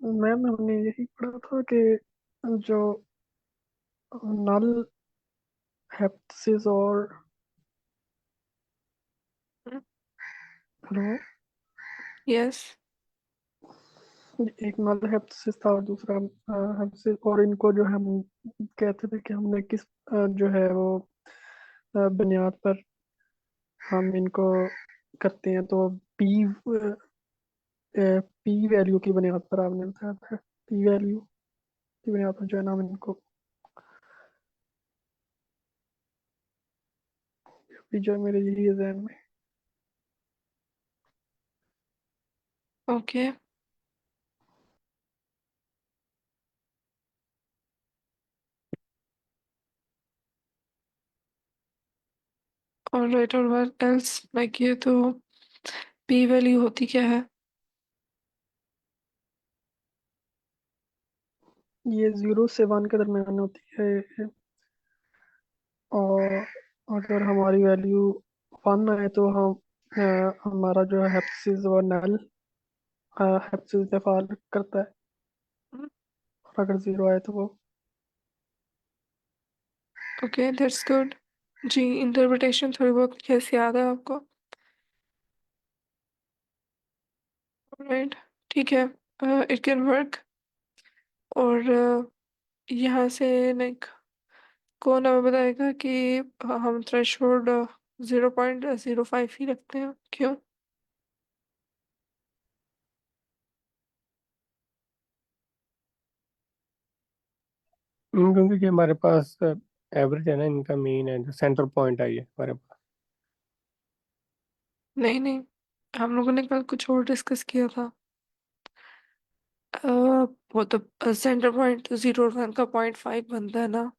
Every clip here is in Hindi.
मैम हमने यही पढ़ा था कि जो नल हेप्सिस और हेलो, यस। एक नल हेप्सिस था और दूसरा हेप्सिस, और इनको जो हम कहते थे कि हमने किस जो है वो बुनियाद पर हम इनको करते हैं, तो पी पी वैल्यू की बुनियाद पर आपने बताया था, पी वैल्यू की बुनियाद पर जो है ना हम इनको, अभी जो है मेरे यही है जहन में। ओके। ऑलराइट, और व्हाट एल्स, लाइक ये तो पी वैल्यू होती क्या है? ये 0 से 1 के दरमियान होती है, और अगर हमारी वैल्यू 1 आए तो हम हमारा जो है हेप्सिस व नल हेप्सिस पे फाल करता है, और अगर 0 आए तो वो। Okay, that's good. जी, इंटरप्रिटेशन थोड़ी बहुत कैसे याद है आपको? राइट, ठीक है। It can work. और यहाँ से लाइक कौन हमें बताएगा कि हम थ्रेशोल्ड 0.05 ही रखते हैं, क्यों? क्योंकि कि हमारे पास एवरेज है ना, इनका मीन है जो सेंटर पॉइंट आई है हमारे पास। नहीं नहीं, हम लोगों ने कल कुछ और डिस्कस किया था। वो तो सेंटर पॉइंट 0 और 1 का 0.5 बनता है ना।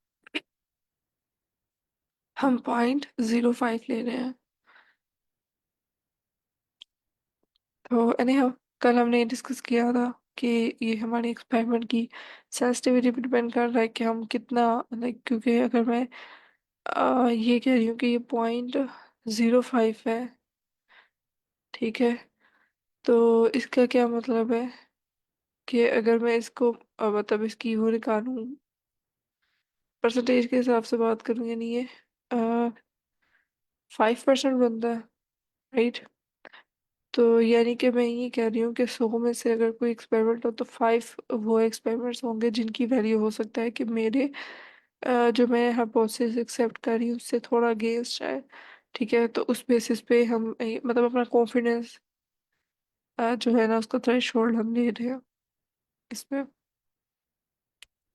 हम 0.05 ले रहे हैं। तो anyhow, कल हमने ये डिस्कस किया था कि ये हमारे एक्सपेरिमेंट की सेंसिटिविटी पे डिपेंड कर रहा है कि हम कितना, लाइक, क्योंकि अगर मैं ये कह रही हूँ कि ये 0.05 है, ठीक है, तो इसका क्या मतलब है कि अगर मैं इसको मतलब इसकी वो निकालूं, परसेंटेज के हिसाब से बात करूँ, यानी ये 5% बनता है, राइट? तो यानी कि मैं ये कह रही हूँ कि 100 में से अगर कोई एक्सपेरिमेंट हो तो 5 वो एक्सपेरिमेंट्स होंगे जिनकी वैल्यू हो सकता है कि मेरे जो मैं हाइपोथेसिस एक्सेप्ट कर रही हूँ उससे थोड़ा अगेंस्ट है। ठीक है, तो उस बेसिस पे हम मतलब अपना कॉन्फिडेंस जो है ना उसका थ्रेशोल्ड हम ले रहे हैं इसमें।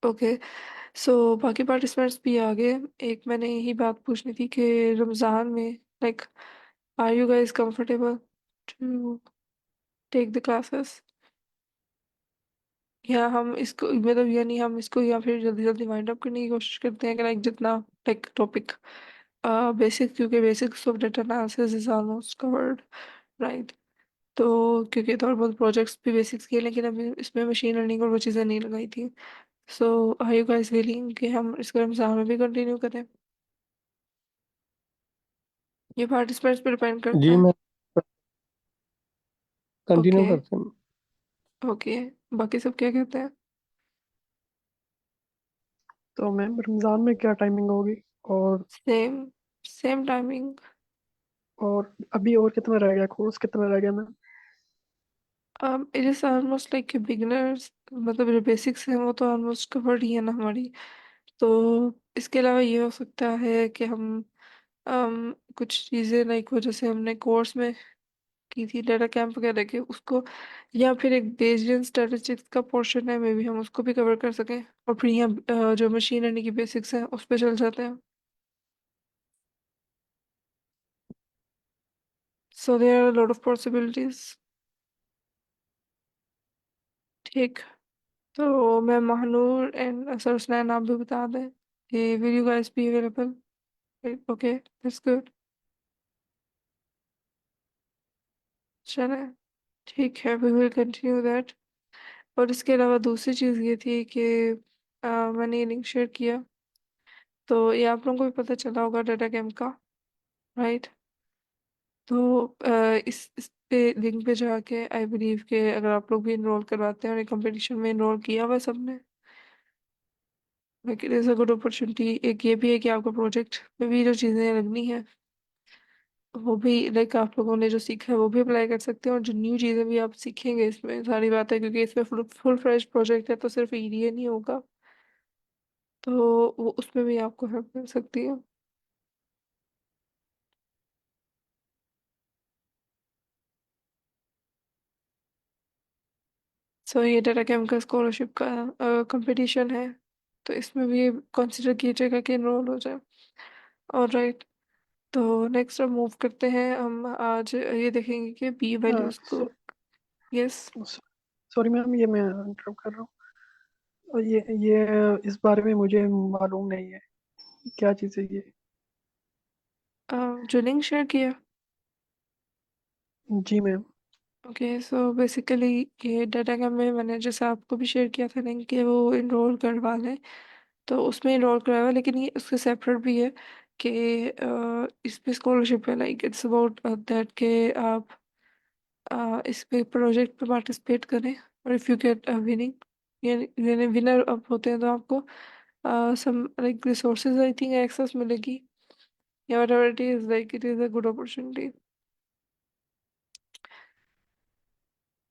ओके, सो बाकी पार्टिसिपेंट्स भी आ गए। एक मैंने यही बात पूछनी थी कि रमज़ान में, like, are you guys comfortable to take the classes, या हम इसको मतलब यानी हम इसको या फिर जल्दी जल्दी वाइंड अप करने की कोशिश करते हैं कि लाइक जितना लाइक टॉपिक बेसिक, क्योंकि basics of data analysis is almost covered, right? तो क्योंकि थोड़ा बहुत प्रोजेक्ट्स भी बेसिक्स किए लेकिन अभी इसमें मशीन लर्निंग और वो चीज़ें नहीं लगाई थी। सो आर यू गाइस विलिंग कि हम इसको रमज़ान में भी कंटिन्यू करें? ये पार्टिसिपेंट्स पे डिपेंड करता जी है। मैं कंटिन्यू ओके। करते हैं। ओके, बाकी सब क्या कहते हैं? तो मैम रमज़ान में क्या टाइमिंग होगी, और सेम, सेम टाइमिंग। और अभी और कितना रह गया, कोर्स कितना रह गया ma'am? It is almost like beginners, मतलब जो बेसिक्स हैं वो तो ऑलमोस्ट कवर्ड ही है ना हमारी। तो इसके अलावा ये हो सकता है कि हम कुछ चीज़ें लाइक वो जैसे हमने कोर्स में की थी डाटा कैंप वगैरह के उसको, या फिर एक बेसियन स्टैटिस्टिक्स का पोर्शन है मे बी हम उसको भी कवर कर सकें, और फिर यहाँ जो मशीन लर्निंग की बेसिक्स हैं उस पर चल जाते हैं। So there are lot of possibilities. ठीक, तो मैं महानूर एंड सर हुसनैन, आप भी बता दें कि will you guys be available? Okay, that's good. चले, ठीक है, वी विल कंटिन्यू दैट। और इसके अलावा दूसरी चीज़ ये थी कि मैंने ये लिंक शेयर किया, तो ये आप लोगों को भी पता चला होगा डाटा कैम्प का, राइट? तो पे लिंक पे जाके आई बिलीव के अगर आप लोग भी इनरोल करवाते हैं और एक कंपटीशन में इनरोल किया हुआ है सबने, like it is a good opportunity. एक ये भी है कि आपको प्रोजेक्ट में भी जो चीज़ें लगनी है वो भी लाइक आप लोगों ने जो सीखा है वो भी अप्लाई कर सकते हैं, और जो न्यू चीज़ें भी आप सीखेंगे इसमें सारी बात है, क्योंकि इसमें फुल फुल फ्लेज प्रोजेक्ट है तो सिर्फ ईडीए नहीं होगा, तो वो उसमें भी आपको हेल्प मिल सकती है। सो ये डाटा कैम का स्कॉलरशिप का कंपटीशन है, तो इसमें भी कंसिडर कीजिएगा कि इनरोल हो जाए। और राइट, तो नेक्स्ट हम मूव करते हैं, हम आज ये देखेंगे कि बी वैल्यूज को। यस। सॉरी मैम, ये मैं इंटरप्ट कर रहा हूँ। और ये इस बारे में मुझे मालूम नहीं है, क्या चीज़ है ये? जो लिंक शेयर किया। जी मैम। ओके, सो बेसिकली ये डाटा कैम में मैंने जैसे आपको भी शेयर किया था लिंक कि वो इनरोल करवा लें, तो उसमें इनरोल कराया हुआ है, लेकिन ये उसके सेपरेट भी है कि इसमें स्कॉलरशिप है, लाइक इट्स अबाउट दैट के आप इस पे प्रोजेक्ट पे पार्टिसिपेट करें, और इफ़ यू गेट विनिंग, यानी विनर अब होते हैं तो आपको some like resources I think access मिलेगी, या whatever it is, like it is a good opportunity।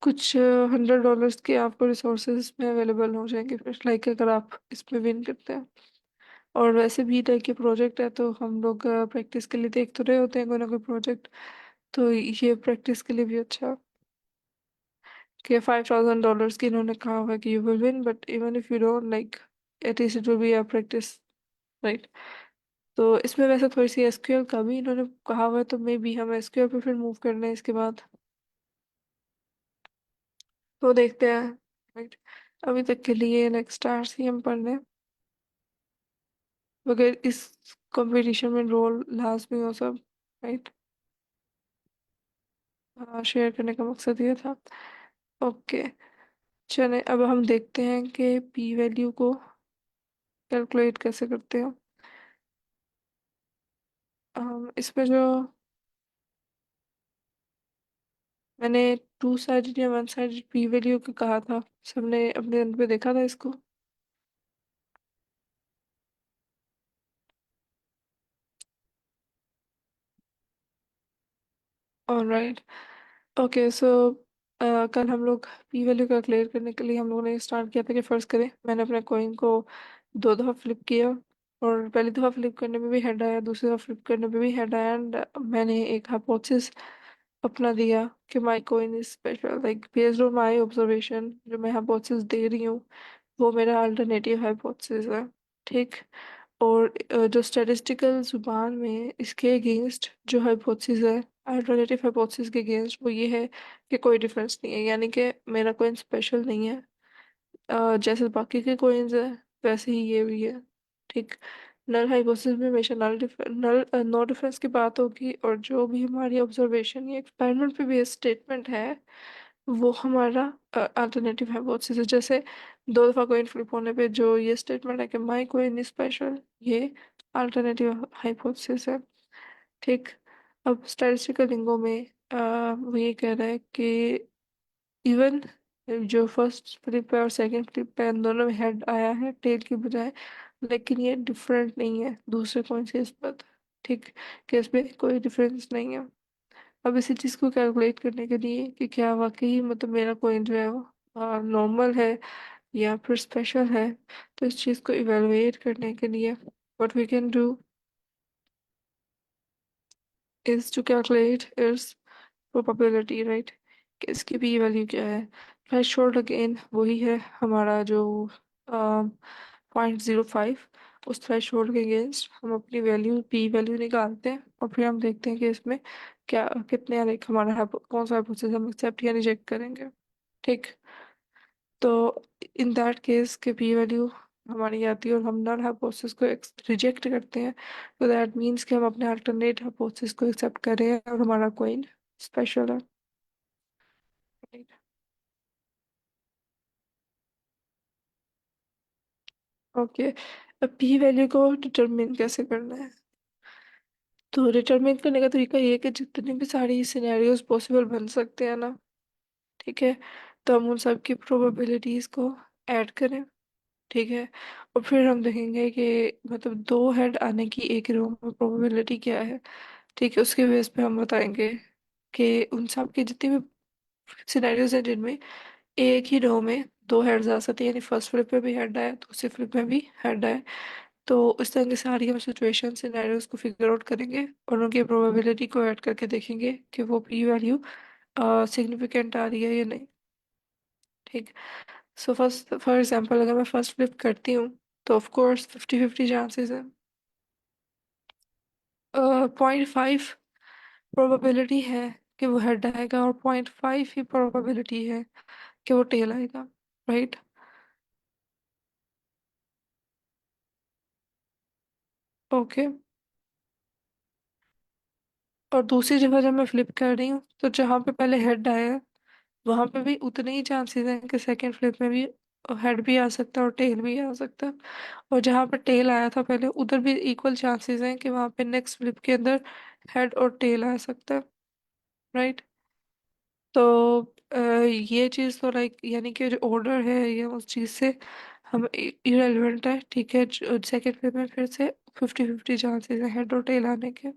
कुछ $100 के आपको रिसोर्सेज में अवेलेबल हो जाएंगे फिर, लाइक अगर आप इसमें विन करते हैं। और वैसे भी टाइप के प्रोजेक्ट है तो हम लोग प्रैक्टिस के लिए देख तो रहे होते हैं कोई ना कोई प्रोजेक्ट, तो ये प्रैक्टिस के लिए भी अच्छा है कि $5,000 की इन्होंने कहा हुआ है कि you will win, but even if you don't like at least it will be a practice, right. तो इसमें वैसे थोड़ी सी एसक्यूएल का भी इन्होंने कहा हुआ है, तो मे बी हम एसक्यूएल पे फिर मूव कर लें इसके बाद, तो देखते हैं, राइट। अभी तक के लिए लाइक स्टार्स ही हम पढ़ लें, मगर इस कंपटीशन में रोल लाजमी हो सब, राइट। शेयर करने का मकसद ये था। ओके, चलें अब हम देखते हैं कि पी वैल्यू को कैलकुलेट कैसे करते हैं। इसमें जो मैंने टू साइडेड या वन साइडेड पी वैल्यू का कहा था, सबने अपने एंड पे देखा था इसको। ऑलराइट, ओके, सो कल हम लोग पी वैल्यू कैलकुलेट करने के लिए हम लोगों ने स्टार्ट किया था कि फर्स्ट करें, मैंने अपने कॉइन को 2 दफ़ा फ्लिप किया, और पहली दफ़ा फ्लिप करने में भी हेड आया, दूसरी दफ़ा फ्लिप करने में भी हेड आया, एंड मैंने एक हाइपोथेसिस अपना दिया कि my coin is special, like based on my observation जो मैं हाइपोथेसिस दे रही हूँ वो मेरा अल्टरनेटिव हाइपोथेसिस है, ठीक। और जो स्टैटिस्टिकल जुबान में इसके अगेंस्ट जो हाइपोथेसिस है, अल्टरनेटिव हाइपोथेसिस के अगेंस्ट, वो ये है कि कोई डिफरेंस नहीं है, यानी कि मेरा कोई स्पेशल नहीं है। जैसे बाकी के कोइंस है वैसे ही ये भी है, ठीक। नल हाइपोथेसिस में हमेशा नल नो डिफरेंस की बात होगी, और जो भी हमारी ऑब्जर्वेशन या एक्सपेरिमेंट पे बेस्ड स्टेटमेंट है वो हमारा अल्टरनेटिव हाइपोथेसिस है। जैसे 2 दफ़ा कोइन फ्लिप होने पे जो ये स्टेटमेंट है कि माई कोइन इज स्पेशल, ये अल्टरनेटिव हाइपोथेसिस है, ठीक। अब स्टैटिस्टिकल लिंगो में वो ये कह रहा है कि इवन जो फर्स्ट फ्लिप है और सेकंड फ्लिप है इन दोनों में हेड आया है टेल की बजाय, लेकिन ये डिफरेंट नहीं है दूसरे कॉइन से इस पर, ठीक, कि इसमें कोई डिफरेंस नहीं है। अब इसी चीज़ को कैलकुलेट करने के लिए कि क्या वाकई मतलब मेरा कॉइन जो है वो नॉर्मल है या फिर स्पेशल है, तो इस चीज़ को इवेलुएट करने के लिए what we can do is to calculate its probability, right, कि इसकी भी वैल्यू क्या है। थ्रेशोल्ड अगेन वही है हमारा जो 0.05, उस थ्रेशोल्ड के अगेंस्ट हम अपनी वैल्यू पी वैल्यू निकालते हैं, और फिर हम देखते हैं कि इसमें क्या कितने लाइक हमारा कौन सा हाइपोथेसिस हम एक्सेप्ट या रिजेक्ट करेंगे, ठीक। तो इन दैट केस के पी वैल्यू हमारी आती है और हम नल हाइपोथेसिस को रिजेक्ट करते हैं, तो दैट मीन्स कि हम अपने अल्टरनेट हाइपोथेसिस को एक्सेप्ट कर रहे हैं और हमारा कोई स्पेशल है, right? ओके, अब पी वैल्यू को डिटरमिन कैसे करना है। तो डिटरमिन करने का तरीका ये है कि जितने भी सारी सिनेरियोज पॉसिबल बन सकते हैं ना, ठीक है, तो हम उन सब की प्रोबेबिलिटीज को ऐड करें, ठीक है, और फिर हम देखेंगे कि मतलब दो हेड आने की एक रो में प्रोबेबिलिटी क्या है, ठीक है, उसके बेस पे हम बताएंगे कि उन सब के जितने भी सिनेरियोज हैं जिनमें एक ही रो में दो हेड्स आ सकते हैं, यानी फर्स्ट फ्लिप में भी हेड आया दूसरी फ्लिप में भी हेड आया, तो इस तरह की सारी हम सिचुएशन सिनेरियोज को फिगर आउट करेंगे और उनकी प्रोबेबिलिटी को ऐड करके देखेंगे कि वो पी वैल्यू सिग्निफिकेंट आ रही है या नहीं, ठीक। सो फर्स्ट फॉर एग्जांपल अगर मैं फर्स्ट फ्लिप करती हूँ तो ऑफ कोर्स 50-50 चांसेस है, 0.5 प्रोबेबिलिटी है कि वो हेड आएगा और 0.5 ही प्रोबेबिलिटी है कि वो टेल आएगा, राइट। ओके। और दूसरी जगह जब मैं फ्लिप कर रही हूँ तो जहाँ पे पहले हेड आया है वहां पे भी उतने ही चांसेस हैं कि सेकंड फ्लिप में भी हेड भी आ सकता है और टेल भी आ सकता है, और जहाँ पे टेल आया था पहले उधर भी इक्वल चांसेस हैं कि वहां पे नेक्स्ट फ्लिप के अंदर हेड और टेल आ सकता है, राइट। तो ये चीज़ तो लाइक यानी कि जो ऑर्डर है ये उस चीज़ से हम इरेलीवेंट है, ठीक है, सेकंड फ्लिप में फिर से 50-50 चांसेस है हेड और टेल आने के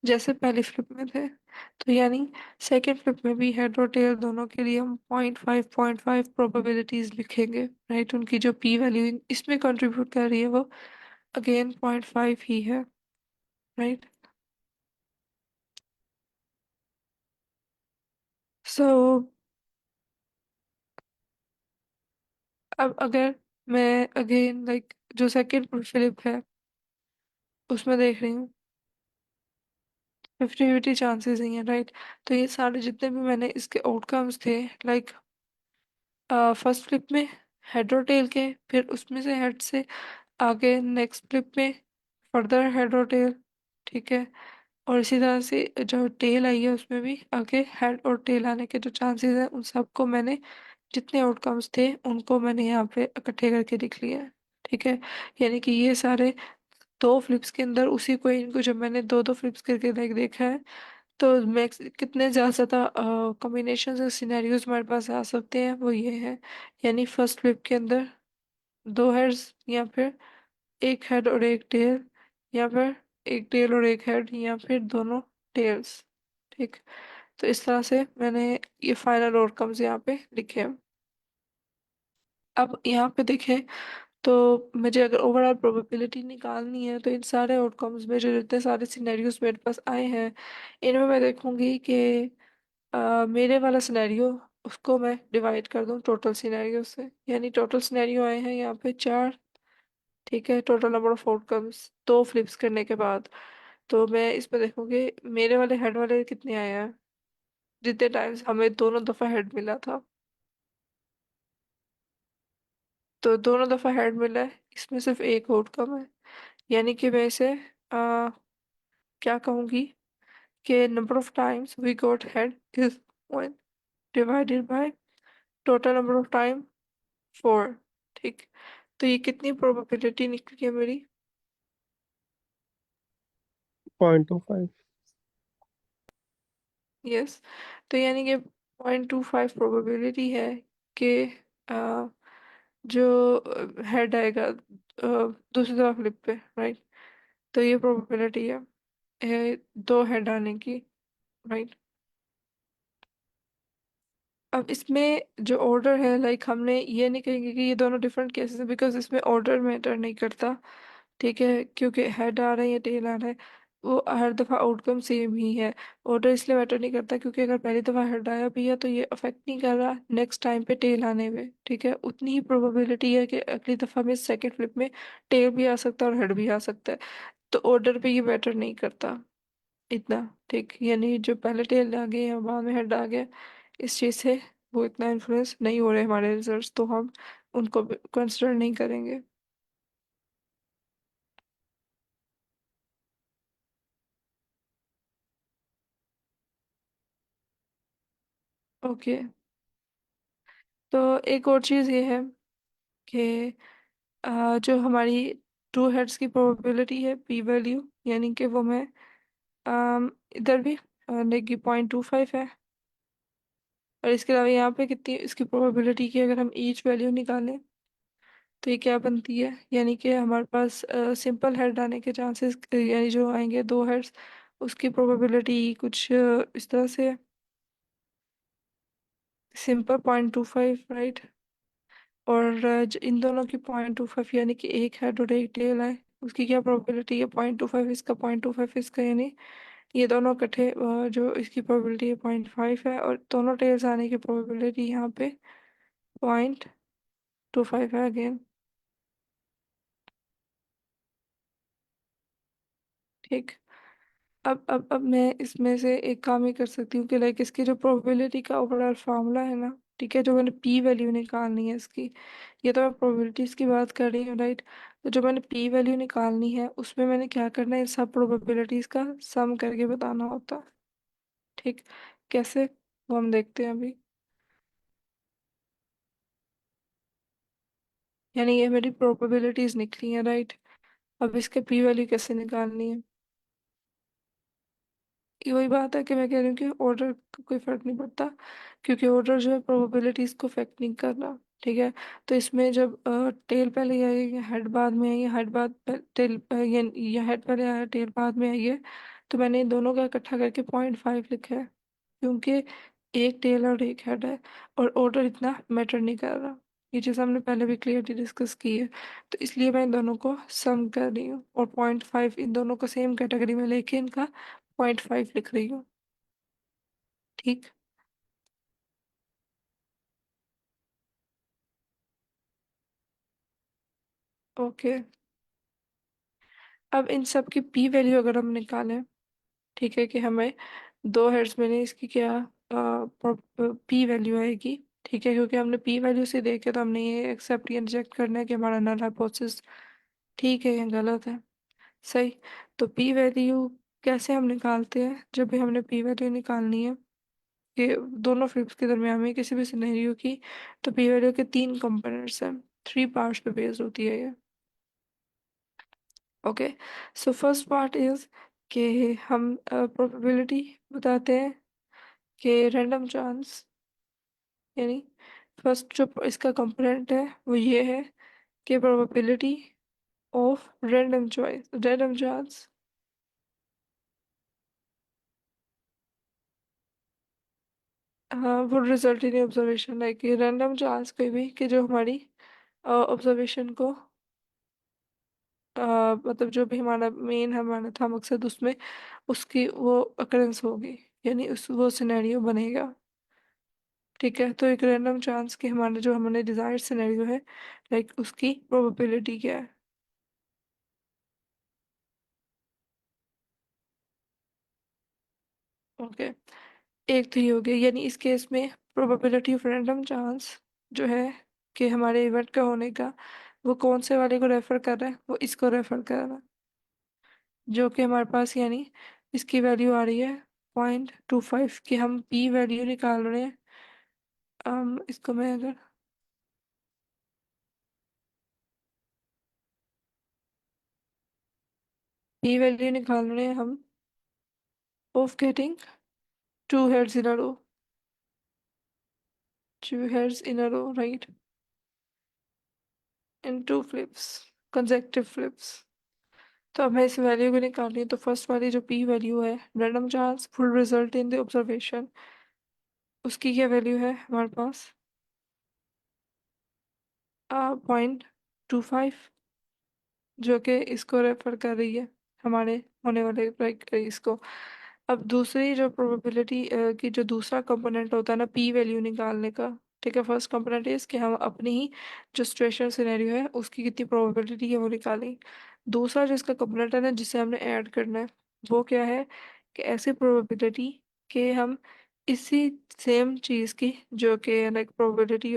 जैसे पहली फ्लिप में थे, तो यानी सेकेंड फ्लिप में भी हेड और टेल दोनों के लिए हम 0.5 प्रोबेबिलिटीज लिखेंगे, राइट। उनकी जो पी वैल्यू इसमें कंट्रीब्यूट कर रही है वो अगेन 0.5 ही है, राइट। सो अब अगर मैं अगेन लाइक जो सेकेंड फ्लिप है उसमें देख रही हूँ 50-50 चांसेस ही हैं, राइट। तो ये सारे जितने भी मैंने इसके आउटकम्स थे लाइक फर्स्ट फ्लिप में हेड और टेल के, फिर उसमें से हेड से आगे नेक्स्ट फ्लिप में फर्दर हेड और टेल, ठीक है, और इसी तरह से जो टेल आई है उसमें भी आगे हेड और टेल आने के जो चांसेस हैं उन सबको मैंने जितने आउटकम्स थे उनको मैंने यहाँ पे इकट्ठे करके लिख लिया है, ठीक है। यानी कि ये सारे दो फ्लिप्स के अंदर उसी को इनको जब मैंने दो दो फ्लिप्स करके देखा है तो मैक्स कितने ज़्यादा कॉम्बिनेशन और सिनेरियोज हमारे पास आ सकते हैं वो ये है, यानी फर्स्ट फ्लिप के अंदर दो हेड्स या फिर एक हेड और एक टेल, या फिर एक टेल और एक हेड, या फिर दोनों टेल्स, ठीक। तो इस तरह से मैंने ये फाइनल आउटकम्स यहाँ पे लिखे हैं। अब यहाँ पे देखें तो मुझे अगर ओवरऑल प्रोबेबिलिटी निकालनी है तो इन सारे आउटकम्स में जो जितने सारे सिनेरियोज मेरे पास आए हैं इनमें मैं देखूंगी कि मेरे वाला सिनेरियो उसको मैं डिवाइड कर दूं टोटल सिनेरियो से, यानी टोटल सिनेरियो आए हैं यहाँ पे चार, ठीक है, टोटल नंबर ऑफ आउटकम्स दो फ्लिप्स करने के बाद। तो मैं इसमें देखूंगी मेरे वाले हेड वाले कितने आए हैं, जितने टाइम्स हमें दोनों दफा हेड मिला था, तो दोनों दफा हेड मिला है इसमें सिर्फ एक आउटकम है, यानी कि मैं इसे क्या कहूंगी कि number of times we got head is 1 divided by total number of time 4, ठीक। तो ये कितनी प्रोबेबिलिटी निकली है मेरी, 0.25। यस। तो यानी कि 0.25 प्रोबेबिलिटी है कि अ, जो हेड आएगा दूसरी दफा फ्लिप पे, राइट। तो ये प्रोबेबिलिटी है दो हेड आने की, राइट। अब इसमें जो ऑर्डर है लाइक हमने ये नहीं कहेंगे कि ये दोनों डिफरेंट केसेस हैं बिकॉज इसमें ऑर्डर मैटर नहीं करता, ठीक है, क्योंकि हेड आ रहा है या टेल आ रहा है वो हर दफ़ा आउटकम सेम ही है। ऑर्डर इसलिए मैटर नहीं करता क्योंकि अगर पहली दफ़ा हेड आया भी है तो ये अफेक्ट नहीं कर रहा नेक्स्ट टाइम पे टेल आने में, ठीक है, उतनी ही प्रोबेबिलिटी है कि अगली दफ़ा में सेकंड फ्लिप में टेल भी आ सकता है और हेड भी आ सकता है, तो ऑर्डर पे ये मैटर नहीं करता इतना, ठीक। यानी जो पहले टेल आ गए या बाद में हेड आ गया इस चीज़ से वो इतना इन्फ्लुएंस नहीं हो रहे हमारे रिजल्ट्स, तो हम उनको कंसिडर नहीं करेंगे। ओके। तो एक और चीज़ ये है कि जो हमारी टू हेड्स की प्रोबेबिलिटी है पी वैल्यू, यानी कि वो मैं इधर भी लाइक 0.25 है। और इसके अलावा यहाँ पे कितनी इसकी प्रोबेबिलिटी की अगर हम ईच वैल्यू निकालें तो ये क्या बनती है, यानी कि हमारे पास सिंपल हेड आने के चांसेस, यानी जो आएंगे दो हेड्स, उसकी प्रोबेबिलिटी कुछ इस तरह से सिंपल 0.25, राइट। और इन दोनों की 0.25 यानी कि एक हेड और एक टेल है, उसकी क्या प्रोबेबिलिटी है, 0.25 इसका, 0.25 इसका, यानी ये दोनों इकट्ठे जो इसकी प्रोबेबिलिटी है 0.5 है, और दोनों टेल्स आने की प्रोबेबिलिटी यहाँ पे 0.25 है अगेन। ठीक। अब मैं इसमें से एक काम ही कर सकती हूँ कि लाइक इसकी जो प्रोबेबिलिटी का ओवरऑल फार्मूला है ना, ठीक है, जो मैंने पी वैल्यू निकालनी है इसकी, ये तो मैं प्रोबेबिलिटीज की बात कर रही हूँ, राइट। तो जो मैंने पी वैल्यू निकालनी है उसमें मैंने क्या करना है, इन सब प्रोबेबिलिटीज का सम करके बताना होता है। ठीक। कैसे, वो हम देखते हैं अभी। यानी ये मेरी प्रोबेबिलिटीज निकली हैं, राइट। अब इसके पी वैल्यू कैसे निकालनी है, ये वही बात है कि मैं कह रही हूँ कि ऑर्डर का कोई फर्क नहीं पड़ता, क्योंकि ऑर्डर जो है प्रोबेबिलिटीज को इफेक्ट नहीं कर रहा। ठीक है। तो इसमें जब टेल पहले आई है, हेड बाद में आई है, हेड बाद टेल, या हेड पहले आया टेल बाद में आई है, तो मैंने इन दोनों का इकट्ठा करके 0.5 लिखा है, क्योंकि एक टेल और एक हेड है, और ऑर्डर इतना मैटर नहीं कर रहा। ये चीज़ हमने पहले भी क्लियरली डिस्कस की है। तो इसलिए मैं इन दोनों को सम कर रही हूँ, और 0.5 इन दोनों को सेम कैटेगरी में लेके इनका 0.5 लिख रही हूँ। ठीक। ओके। अब इन सब की पी वैल्यू अगर हम निकालें, ठीक है, कि हमें दो हेड्स में इसकी क्या पी वैल्यू आएगी। ठीक है, क्योंकि हमने पी वैल्यू से देखे तो हमने ये एक्सेप्ट या रिजेक्ट करना है कि हमारा नल हाइपोथेसिस ठीक है या गलत है। सही। तो पी वैल्यू कैसे हम निकालते हैं, जब भी हमने पी वैल्यू निकालनी है कि दोनों फ्लिप्स के दरमियान में किसी भी सिनेरियो की, तो पी वैल्यू के तीन कंपोनेंट्स हैं, थ्री पार्ट्स पे बेस्ड होती है ये। Okay. So first part is कि हम प्रोबेबिलिटी बताते हैं कि रैंडम चांस, यानी फर्स्ट जो इसका कंपोनेंट है वो ये है कि probability of random choice, random chance, हाँ, वो result in observation, like random chance कोई भी कि जो हमारी ऑब्जर्वेशन को मतलब जो भी हमारा मेन हमारा था मकसद, उसमें उसकी वो अकरेंस होगी, यानी उस वो सिनेरियो बनेगा। ठीक है। तो एक रैंडम चांस के हमारे जो हमने डिजायर्ड सिनेरियो है, लाइक उसकी प्रोबेबिलिटी क्या है। ओके। एक तो ये हो गया, यानी इस केस में प्रोबेबिलिटी ऑफ रैंडम चांस जो है कि हमारे इवेंट का होने का, वो कौन से वाले को रेफर कर रहा है, वो इसको रेफर कर रहा है, जो कि हमारे पास, यानी इसकी वैल्यू आ रही है 0.25 की हम पी वैल्यू निकाल रहे हैं। इसको मैं अगर पी वैल्यू निकाल रहे हैं हम of getting two heads in a row, two heads in a row, right? And two flips, consecutive flips. तो अब मैं इस वैल्यू को निकाल रही हूँ, तो फर्स्ट वाली जो पी वैल्यू है, random chance full result in the observation, उसकी क्या वैल्यू है हमारे पास, 0.25, जो कि इसको रेफर कर रही है हमारे होने वाले लाइक इसको। अब दूसरी जो प्रोबेबिलिटी की जो दूसरा कंपोनेंट होता है ना पी वैल्यू निकालने का, ठीक है, फर्स्ट कंपोनेंट इज कि हम अपनी ही जो सिचुएशन सिनेरियो है उसकी कितनी प्रोबेबिलिटी है वो निकालें। दूसरा जो इसका कंपोनेंट है ना जिसे हमने ऐड करना है, वो क्या है, कि ऐसी प्रोबेबिलिटी कि हम इसी सेम चीज़ की, जो कि like probability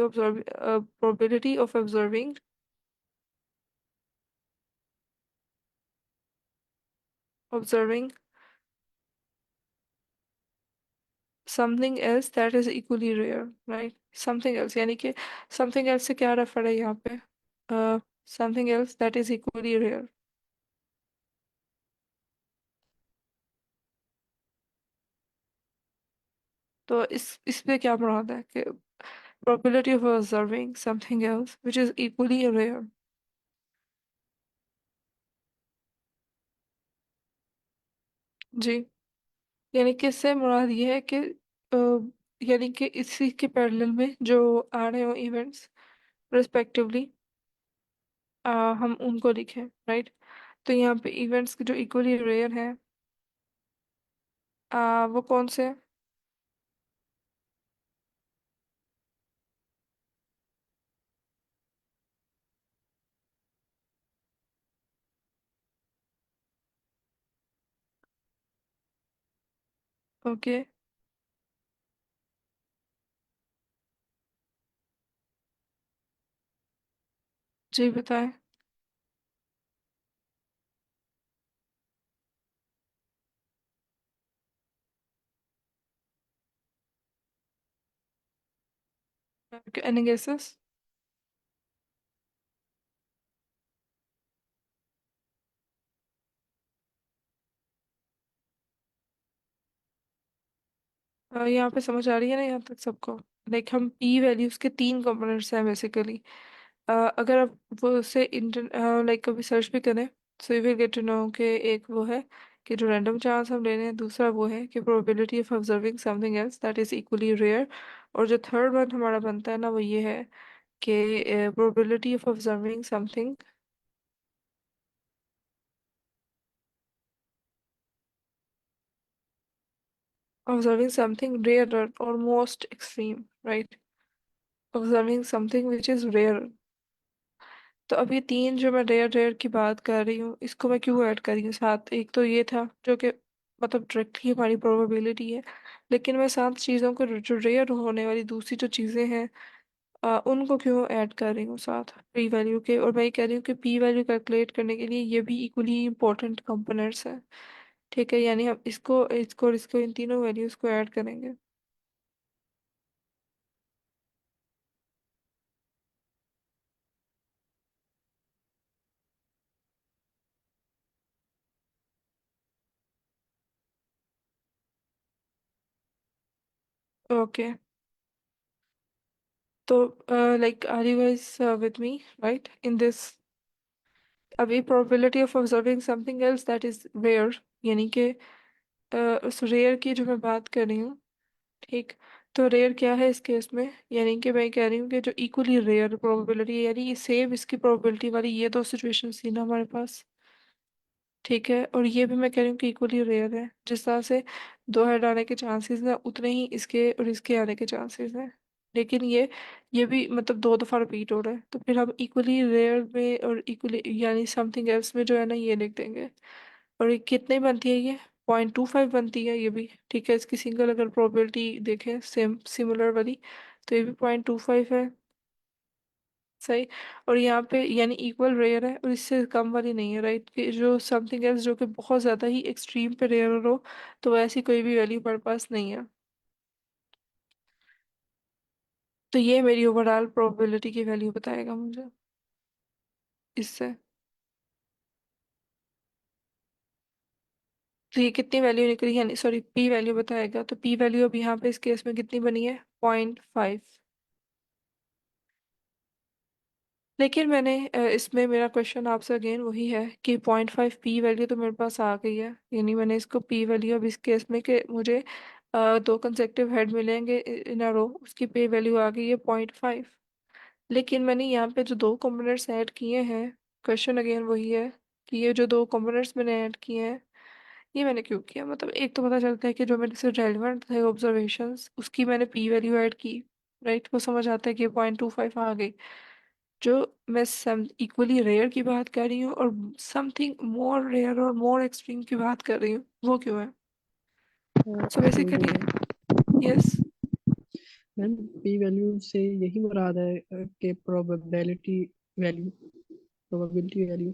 of observing, observing something else that is equally rare, right. Something else यानी कि समथिंग एल्स से क्या रेफर है यहाँ पे, something else that is equally rare. तो इस पे क्या मुराद है कि probability of observing something else which is equally rare। जी, यानी कि इससे मुराद ये है कि यानी कि इसी के पैरेलल में जो आ रहे हो इवेंट्स रिस्पेक्टिवली, हम उनको लिखें, राइट। तो यहाँ पे इवेंट्स जो इक्वली रेयर हैं, वो कौन से हैं? ओके, जी बताएं। Any guesses? यहाँ पे समझ आ रही है ना यहाँ तक सबको? लाइक हम पी वैल्यूज के तीन कंपोनेंट्स हैं बेसिकली। अगर आप वो उससे इंटर लाइक कभी सर्च भी करें, so you will get to know कि एक वो है कि जो रैंडम चांस हम ले रहे हैं, दूसरा वो है कि probability of observing something else that is equally rare, और जो थर्ड वन हमारा बनता है ना, वो ये है कि probability of observing something rare और most extreme, right. Observing something which is rare. तो अब ये तीन जो मैं रेयर रेयर की बात कर रही हूँ, इसको मैं क्यों ऐड कर रही हूँ साथ? एक तो ये था जो कि मतलब डायरेक्टली हमारी प्रोबेबिलिटी है, लेकिन मैं सात चीज़ों को जो रेयर होने वाली दूसरी जो चीज़ें हैं, उनको क्यों ऐड कर रही हूँ साथ पी वैल्यू के? और मैं ये कह रही हूँ कि पी वैल्यू कैलकुलेट करने के लिए ये भी इक्वली इंपॉर्टेंट कंपोनेंट्स हैं। ठीक है, यानी हम इसको इसको और इसको इन तीनों वैल्यूज को ऐड करेंगे। ओके, तो like are you guys with me right in this? अभी probability of observing something else that is rare, यानी कि उस रेयर की जो मैं बात कर रही हूँ, ठीक। तो रेयर क्या है इस केस में? यानी कि मैं कह रही हूँ कि जो इक्वली रेयर प्रोबेबिलिटी, यानी ये सेम इसकी प्रोबेबिलिटी वाली ये दो सिचुएशन थी ना हमारे पास, ठीक है। और ये भी मैं कह रही हूँ कि इक्वली रेयर है। जिस तरह से दो हेड आने के चांसेस हैं, उतने ही इसके और इसके आने के चांसेस हैं। लेकिन ये भी मतलब दो दफा रिपीट हो रहा है, तो फिर हम इक्वली रेयर में और इक्वली यानी समथिंग एल्स में जो है ना, ये लिख देंगे। और ये कितने बनती है? ये 0.25 बनती है ये भी, ठीक है। इसकी सिंगल अगर प्रोबेबिलिटी देखें सेम सिमिलर वाली, तो ये भी 0.25 है, सही। और यहाँ पे यानी इक्वल रेयर है और इससे कम वाली नहीं है, राइट। कि जो समथिंग एल्स जो कि बहुत ज़्यादा ही एक्सट्रीम पे रेयर हो, तो ऐसी कोई भी वैल्यू हमारे पास नहीं है। तो ये मेरी ओवरऑल प्रोबेबिलिटी की वैल्यू बताएगा मुझे इससे। तो ये कितनी वैल्यू निकली, यानी सॉरी पी वैल्यू बताएगा। तो पी वैल्यू अब यहाँ पे इस केस में कितनी बनी है? 0.5। लेकिन मैंने इसमें मेरा क्वेश्चन आपसे अगेन वही है कि 0.5 पी वैल्यू तो मेरे पास आ गई है, यानी मैंने इसको पी वैल्यू अब इस केस में कि मुझे दो कंसेक्टिव हेड मिलेंगे इन अ रो, उसकी पी वैल्यू आ गई है 0.5। लेकिन मैंने यहाँ पे जो दो कंपोनेंट्स ऐड किए हैं, क्वेश्चन अगेन वही है कि ये जो दो कंपोनेंट्स मैंने ऐड किए हैं, ये मैंने क्यों किया? मतलब एक तो पता चलता है कि जो मेरे से रेलिवेंट थे ऑब्जर्वेशंस, उसकी मैंने पी वैल्यू ऐड की, राइट। वो समझ आता है कि 0.25 आ गई। जो मैं सम इक्वली रेयर की बात कर रही हूँ और समथिंग मोर रेयर और मोर एक्सट्रीम की बात कर रही हूँ, वो क्यों है? So basically, yes. Ma'am P value से यही मुराद है कि probability value, probability value,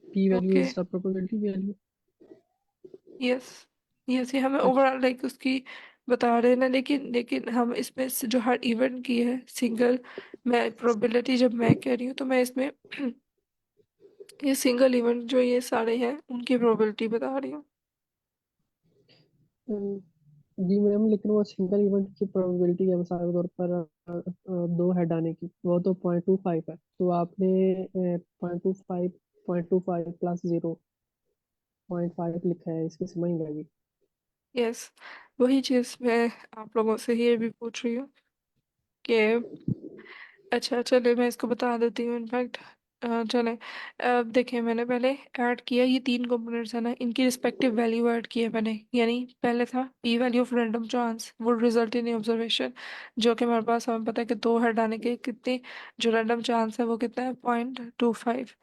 P value okay, is the probability value. Yes. Yes, ये हमें अच्छा, ओवरऑल लाइक उसकी बता रहे हैं ना, लेकिन लेकिन हम इसमें से जो हर इवेंट की है सिंगल, मैं प्रोबेबिलिटी जब मैं कह रही हूँ, तो मैं इसमें ये सिंगल इवेंट जो ये सारे हैं उनकी प्रोबेबिलिटी बता रही हूँ। जी मैम, लेकिन वो सिंगल इवेंट की प्रोबेबिलिटी है मिसाल के तौर पर दो हेड आने की, वो तो 0.25 है, तो आपने 0.25 प्लस 0.5 लिखा है, इसकी समझ नहीं लगी। यस, वही चीज मैं आप लोगों से ही भी पूछ रही हूँ कि अच्छा चले मैं इसको बता देती हूँ इनफैक्ट। चले, अब देखिए मैंने पहले ऐड किया ये तीन कंपोनेंट्स है ना, इनकी रिस्पेक्टिव वैल्यू ऐड की है मैंने। यानी पहले था P value of random chance would result in observation, जो कि हमारे पास हमें पता है कि दो हेड आने के कितने जो रैंडम चांस है वो कितना है 0.25।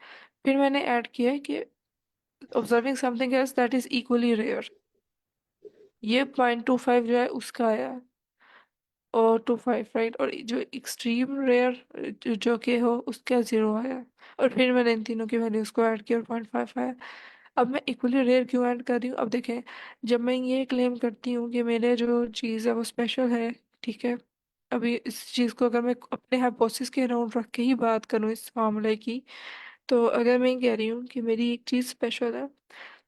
फिर मैंने ऐड किया है कि observing something else that is equally rare, ये 0.25 जो है उसका आया है, और 25 राइट, और जो एक्सट्रीम रेयर जो कि हो उसका 0 आया। और फिर मैंने इन तीनों की वैल्यूज को ऐड किया और 0.5 आया। अब मैं इक्वली रेयर क्यों ऐड कर रही हूँ, अब देखें, जब मैं ये क्लेम करती हूँ कि मेरे जो चीज़ है वो स्पेशल है, ठीक है, अभी इस चीज़ को अगर मैं अपने हाइपोथेसिस के अराउंड रख के ही बात करूँ इस मामले की, तो अगर मैं ये कह रही हूँ कि मेरी एक चीज़ स्पेशल है,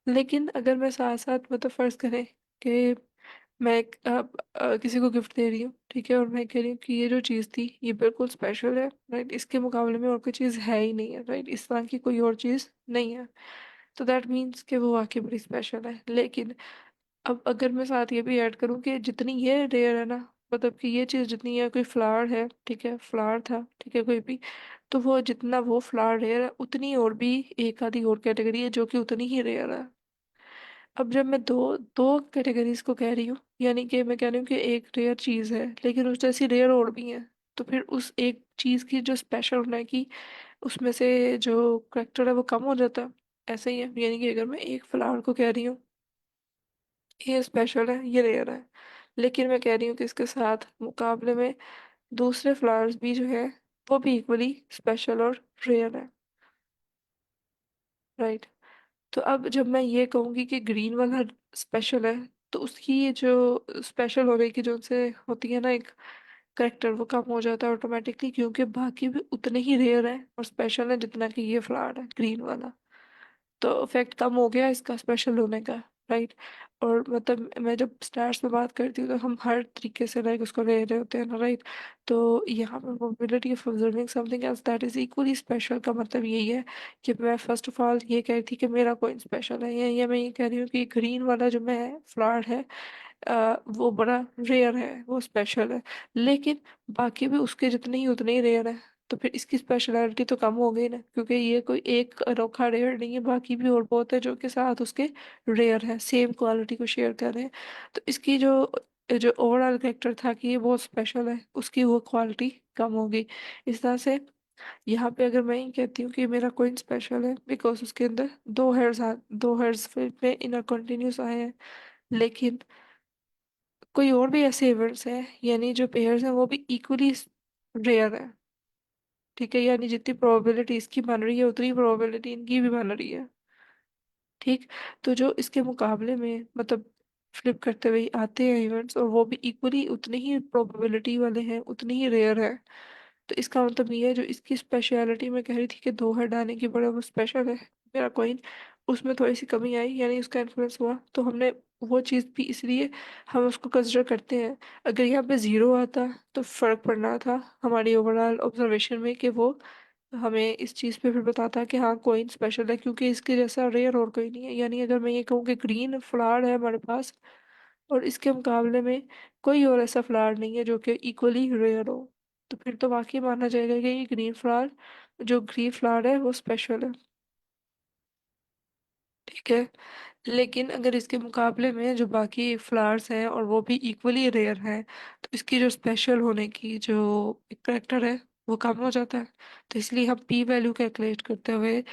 लेकिन अगर मैं साथ साथ मतलब फ़र्ज़ करें कि मैं किसी को गिफ्ट दे रही हूँ, ठीक है, और मैं कह रही हूँ कि ये जो चीज़ थी ये बिल्कुल स्पेशल है, राइट, इसके मुकाबले में और कोई चीज़ है ही नहीं है, राइट, इस तरह की कोई और चीज़ नहीं है, तो दैट मीन्स कि वो वाकई बड़ी स्पेशल है। लेकिन अब अगर मैं साथ ये भी ऐड करूँ कि जितनी ये रेयर है ना, मतलब कि ये चीज़ जितनी है, कोई फ्लावर है, ठीक है, फ्लावर था, ठीक है, कोई भी, तो वो जितना वो फ्लावर रेयर है उतनी और भी एक आधी और कैटेगरी है जो कि उतनी ही रेयर है। अब जब मैं दो दो कैटेगरीज को कह रही हूँ, यानी कि मैं कह रही हूँ कि एक रेयर चीज़ है लेकिन उस जैसी रेयर और भी है, तो फिर उस एक चीज़ की जो स्पेशल होना है कि उसमें से जो करेक्टर है वो कम हो जाता है। ऐसे ही है, यानी कि अगर मैं एक फ्लावर को कह रही हूँ ये स्पेशल है, ये रेयर है, लेकिन मैं कह रही हूँ कि इसके साथ मुकाबले में दूसरे फ्लावर्स भी जो है वो भी इक्वली स्पेशल और रेयर है, राइट। तो अब जब मैं ये कहूँगी कि ग्रीन वाला स्पेशल है, तो उसकी ये जो स्पेशल होने की जो उनसे होती है ना एक करेक्टर, वो कम हो जाता है ऑटोमेटिकली, क्योंकि बाकी भी उतने ही रेयर है और स्पेशल है जितना कि ये फ्लावर है ग्रीन वाला। तो इफेक्ट कम हो गया इसका स्पेशल होने का, राइट। और मतलब मैं जब स्टार्स पे बात करती हूँ तो हम हर तरीके से लाइक उसको ले रहे होते हैं ना, राइट। तो यहाँ पर probability of observing something else that is equally special का मतलब यही है कि मैं फर्स्ट ऑफ ऑल ये कह रही थी कि मेरा कोई स्पेशल है, या मैं ये कह रही हूँ कि ग्रीन वाला जो मैं फ्लावर है वो बड़ा रेयर है, वो स्पेशल है, लेकिन बाकी भी उसके जितने ही उतने ही रेयर है, तो फिर इसकी स्पेशलिटी तो कम हो गई ना, क्योंकि ये कोई एक अनोखा रेयर नहीं है, बाकी भी और बहुत है जो के साथ उसके रेयर है, सेम क्वालिटी को शेयर कर रहे हैं। तो इसकी जो जो ओवरऑल कैरेक्टर था कि ये बहुत स्पेशल है, उसकी वो क्वालिटी कम हो गई। इस तरह से यहाँ पे अगर मैं ये कहती हूँ कि मेरा कोइन स्पेशल है बिकॉज उसके अंदर दो हेयर्स फिर में इन कंटिन्यूस आए हैं, लेकिन कोई और भी ऐसे इवेंट्स हैं, यानी जो पेयर्स हैं वो भी इक्वली रेयर है, ठीक है, यानी जितनी प्रोबेबिलिटी इसकी बन रही है उतनी प्रोबेबिलिटी इनकी भी बन रही है, ठीक। तो जो इसके मुकाबले में मतलब फ्लिप करते हुए आते हैं इवेंट्स, और वो भी इक्वली उतने ही प्रोबेबिलिटी वाले हैं, उतने ही रेयर है, तो इसका मतलब ये है जो इसकी स्पेशलिटी मैं कह रही थी कि दो हटाने की बड़ा वो स्पेशल है मेरा कॉइन, उसमें थोड़ी सी कमी आई, यानी उसका इन्फ्लुएंस हुआ, तो हमने वो चीज़ भी इसलिए हम उसको कंसिडर करते हैं। अगर यहाँ पे ज़ीरो आता तो फ़र्क पड़ना था हमारी ओवरऑल ऑब्जर्वेशन में कि वो हमें इस चीज़ पे फिर बताता है कि हाँ कॉइन स्पेशल है, क्योंकि इसके जैसा रेयर और कोई नहीं है। यानी अगर मैं ये कहूँ कि ग्रीन फ्लावर है हमारे पास और इसके मुकाबले में कोई और ऐसा फ्लावर नहीं है जो कि इक्वली रेयर हो, तो फिर तो वाकई माना जाएगा कि ये ग्रीन फ्लावर, जो ग्रीन फ्लावर है वो स्पेशल है, ठीक है। लेकिन अगर इसके मुकाबले में जो बाकी फ्लावर्स हैं और वो भी इक्वली रेयर हैं, तो इसकी जो स्पेशल होने की जो करेक्टर है वो कम हो जाता है। तो इसलिए हम पी वैल्यू कैलकुलेट करते हुए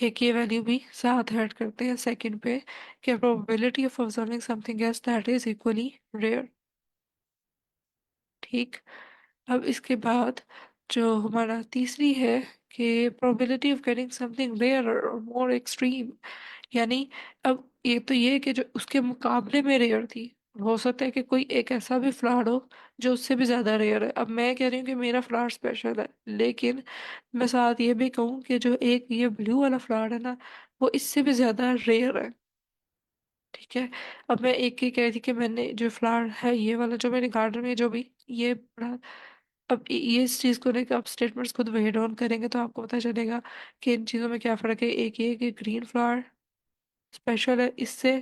एक ये वैल्यू भी साथ ऐड करते हैं सेकंड पे, कि probability of observing something else that is equally rare, ठीक। अब इसके बाद जो हमारा तीसरी है कि probability of getting something rare और मोर एक्सट्रीम, यानी अब ये तो ये है कि जो उसके मुकाबले में रेयर थी, हो सकता है कि कोई एक ऐसा भी फ्लावर हो जो उससे भी ज्यादा रेयर है। अब मैं कह रही हूँ कि मेरा फ्लावर स्पेशल है, लेकिन मैं साथ ये भी कहूँ कि जो एक ये ब्लू वाला फ्लावर है ना वो इससे भी ज्यादा रेयर है, ठीक है। अब मैं एक ही कह रही थी कि मैंने जो फ्लावर है ये वाला जो मेरे गार्डन में जो भी ये बड़ा, अब ये इस चीज को लेकर आप स्टेटमेंट्स खुद वेट डाउन करेंगे तो आपको पता चलेगा कि इन चीजों में क्या फर्क है। एक ये कि ग्रीन फ्लावर स्पेशल है इससे,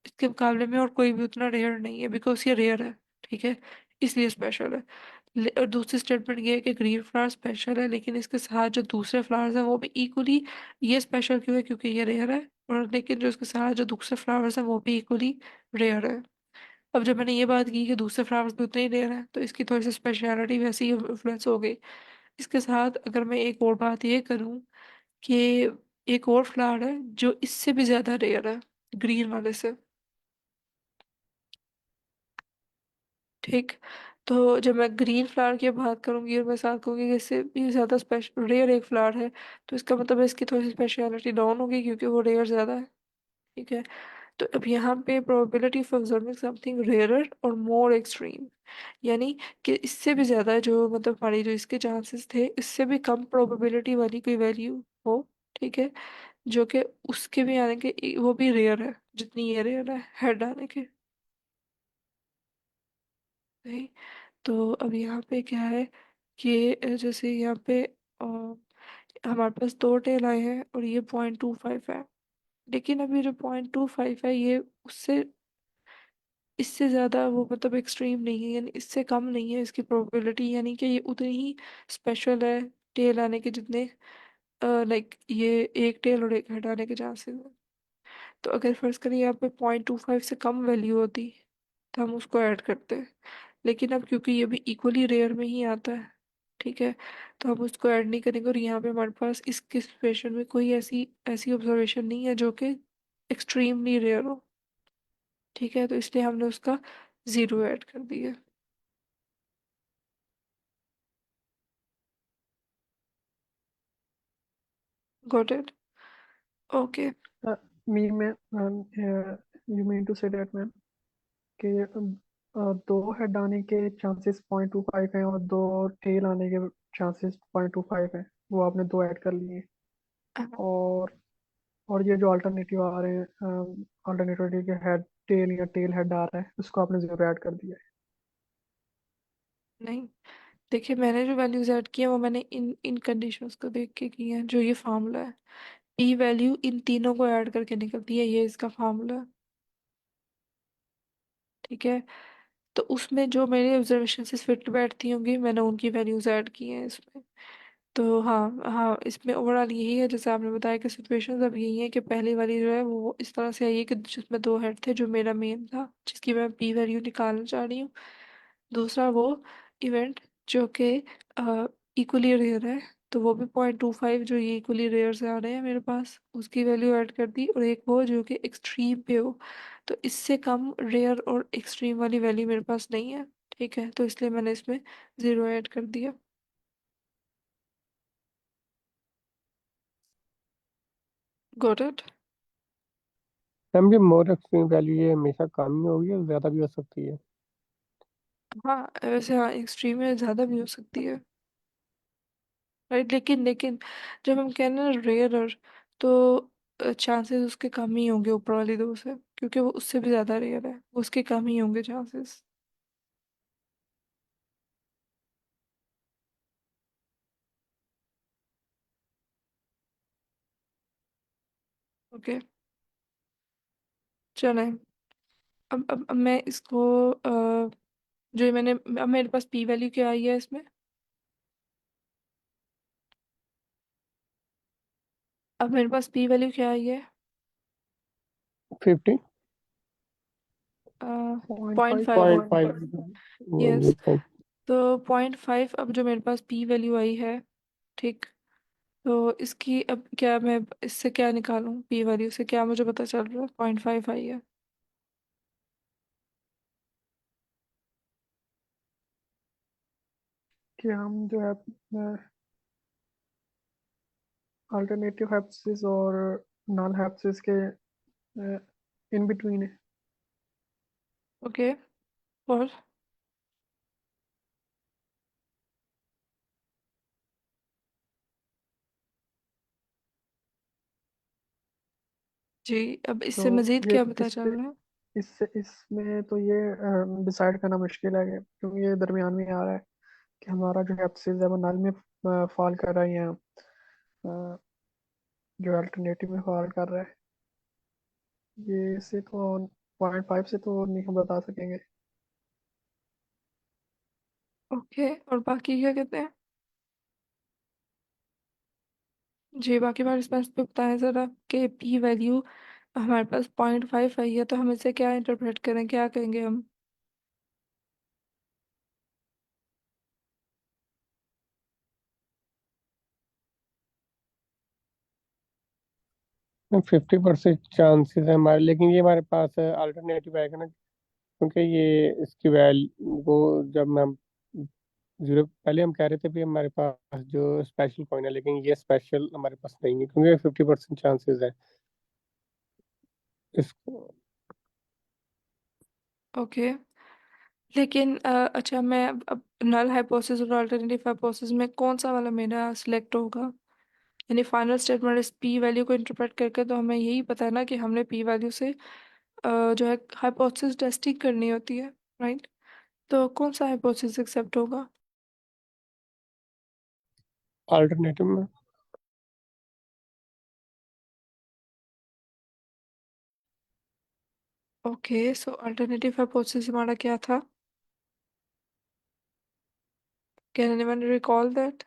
इसके मुकाबले में और कोई भी उतना रेयर नहीं है, बिकॉज ये रेयर है। ठीक है, इसलिए स्पेशल है। और दूसरी स्टेटमेंट ये है कि ग्रीन फ्लावर स्पेशल है लेकिन इसके साथ जो दूसरे फ्लावर्स हैं वो भी इक्वली, ये स्पेशल क्यों है क्योंकि ये रेयर है, और लेकिन जो इसके साथ जो दूसरे फ्लावर्स हैं वो भी इक्वली रेयर है। अब जब मैंने ये बात की कि दूसरे फ्लावर्स भी उतने ही रेयर हैं तो इसकी थोड़ी सी स्पेशलिटी वैसे ही इन्फ्लुएंस हो गई। इसके साथ अगर मैं एक और बात ये करूं कि एक और फ्लावर है जो इससे भी ज्यादा रेयर है ग्रीन वाले से। ठीक। तो जब मैं ग्रीन फ्लावर की बात करूंगी और मैं साथ कहूंगी कि इससे भी ज्यादा स्पेशल रेयर एक फ्लावर है, तो इसका मतलब है इसकी थोड़ी सी स्पेशलिटी डाउन होगी क्योंकि वो रेयर ज्यादा है। ठीक है। तो अब यहाँ पे probability of observing something rarer और मोर एक्सट्रीम, यानी कि इससे भी ज्यादा जो मतलब हमारी जो इसके चांसेस थे इससे भी कम प्रोबेबिलिटी वाली कोई वैल्यू हो। ठीक है। जो कि उसके भी आने के वो भी रेयर है जितनी ये रेयर है हेड आने के। नहीं। तो अब यहाँ पे क्या है कि जैसे यहाँ पे हमारे पास दो टेल आए हैं और ये 0.25 है, लेकिन अभी जो 0.25 है ये उससे इससे ज्यादा वो मतलब एक्सट्रीम नहीं है, यानी इससे कम नहीं है इसकी प्रोबेबिलिटी, यानी कि ये उतनी ही स्पेशल है टेल आने के जितने लाइक ये एक टेल और एक हेड आने के चांसेस हैं। तो अगर फर्ज करिए यहाँ पे 0.25 से कम वैल्यू होती तो हम उसको ऐड करते हैं, लेकिन अब क्योंकि ये भी इक्वली रेयर में ही आता है, ठीक है, तो हम उसको ऐड नहीं करेंगे और यहाँ पे हमारे पास इसके सिचुएशन में कोई ऐसी ऐसी ऑब्जर्वेशन नहीं है जो कि एक्सट्रीमली रेयर हो। ठीक है, तो इसलिए हमने उसका जीरो ऐड कर दिया। Got it. ओके। मैं you mean to say that ma'am कि दो हेड आने के चांसेस 0.25 हैं और दो टेल आने के चांसेस 0.25 हैं, वो आपने दो ऐड कर लिए। और और ये जो अल्टरनेटिव आ रहे हैं, अल्टरनेटिव के हेड टेल या टेल हेड आ रहा है उसको आपने जीरो ऐड कर दिया नहीं, देखिए मैंने जो वैल्यूज ऐड की है वो मैंने इन इन कंडीशंस को देख के की है। जो ये फार्मूला है पी वैल्यू इन तीनों को ऐड करके निकलती है, ये इसका फार्मूला है। ठीक है। तो उसमें जो मेरे ऑब्जर्वेशन से फिट बैठती होंगी मैंने उनकी वैल्यूज ऐड की हैं इसमें। तो हाँ हाँ, इसमें ओवरऑल यही है जैसे आपने बताया कि सिचुएशंस अब यही है कि पहली वाली जो है वो इस तरह से आई है कि जिसमें दो हेड थे जो मेरा मेन था जिसकी मैं पी वैल्यू निकालना चाह रही हूँ। दूसरा वो इवेंट जो कि इक्वली रेयर है, तो वो भी 0.25 जो ये इक्वली रेयर से आ रहे हैं मेरे पास उसकी वैल्यू ऐड कर दी, और एक वो जो कि एक्सट्रीम पे हो, तो इससे कम रेयर और एक्सट्रीम वाली वैल्यू मेरे पास नहीं है। ठीक है, तो इसलिए मैंने इसमें जीरो ऐड कर दिया। Got it. मैम ये मोर एक्सट्रीम वैल्यू ये हमेशा कम ही होगी और ज़्यादा भी हो सकती है। हाँ वैसे हाँ एक्सट्रीम में ज़्यादा भी हो सकती है। राइट, लेकिन लेकिन जब हम कहते हैं रेयर, तो चांसेस उसके कम ही होंगे ऊपर वाली दो से, क्योंकि वो उससे भी ज़्यादा रेयर है, उसके कम ही होंगे चांसेस। ओके। चलें। अब मैं इसको जो ये मैंने अब मेरे पास पी वैल्यू क्या आई है इसमें। अब मेरे पास पी वैल्यू क्या आई है। 50 है। Point 0.5 five point five yes. Five. तो 0.5 अब जो मेरे पास पी वैल्यू आई है, ठीक, तो इसकी अब क्या मैं इससे क्या निकालूं पी वैल्यू से, क्या मुझे पता चल रहा है 0.5 आई है। कि हम जो है अल्टरनेटिव हाइपोथेसिस और नल हाइपोथेसिस के इन बिटवीन है। ओके। और जी, अब तो इससे मजीद ये क्या पता इस चल पे रहा है? इससे इसमें तो ये डिसाइड करना मुश्किल है क्योंकि ये दरमियान में आ रहा है कि हमारा जो एप्सिस है वो नल में फॉल कर रहा है या जो अल्टरनेटिव में फॉल कर रहा है। ये से तो 0.5 से तो नहीं हम बता सकेंगे। ओके, और बाकी क्या कहते हैं? जी, बाकी पार्टिसिपेंट्स पे बताएं ज़रा कि पी वैल्यू हमारे पास 0.5 आई है, तो हम इसे क्या इंटरप्रेट करें, क्या कहेंगे हम? 50% चांसेस है हमारे, लेकिन ये हमारे पास अल्टरनेटिव आएगा ना, क्योंकि ये इसकी वैल्यू वो जब हम जीरो पहले हम कह रहे थे भी हमारे पास जो स्पेशल कॉइन है, लेकिन ये स्पेशल हमारे पास नहीं है क्योंकि 50% चांसेस है इसको। ओके, लेकिन अच्छा, मैं अब नल हाइपोथेसिस और अल्टरनेटिव हाइपोथेसिस में कौन सा वाला मेरा सिलेक्ट होगा? यानी फाइनल स्टेटमेंट इस पी वैल्यू को इंटरप्रेट करके तो हमें यही पता है ना कि हमने पी वैल्यू से जो है हाइपोथेसिस टेस्टिंग करनी होती है, राइट? तो कौन सा हाइपोथेसिस एक्सेप्ट होगा? अल्टरनेटिव में ओके, सो अल्टरनेटिव हाइपोथेसिस हमारा क्या था? Can anyone recall that?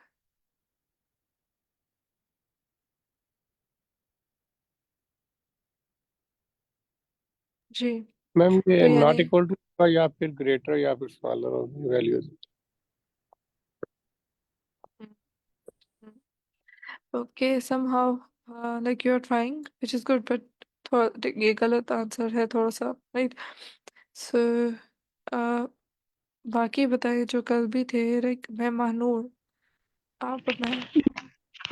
जी, मैम तो ये यानी नॉट इक्वल टू या फिर ग्रेटर या फिर स्मॉलर होगी values. Okay, somehow like you're trying, which is good, but थोड़ा ये गलत आंसर है थोड़ा सा, राइट? सो बाकी बताइए जो कल भी थे, लाइक मैं महानूर, आप बताएं।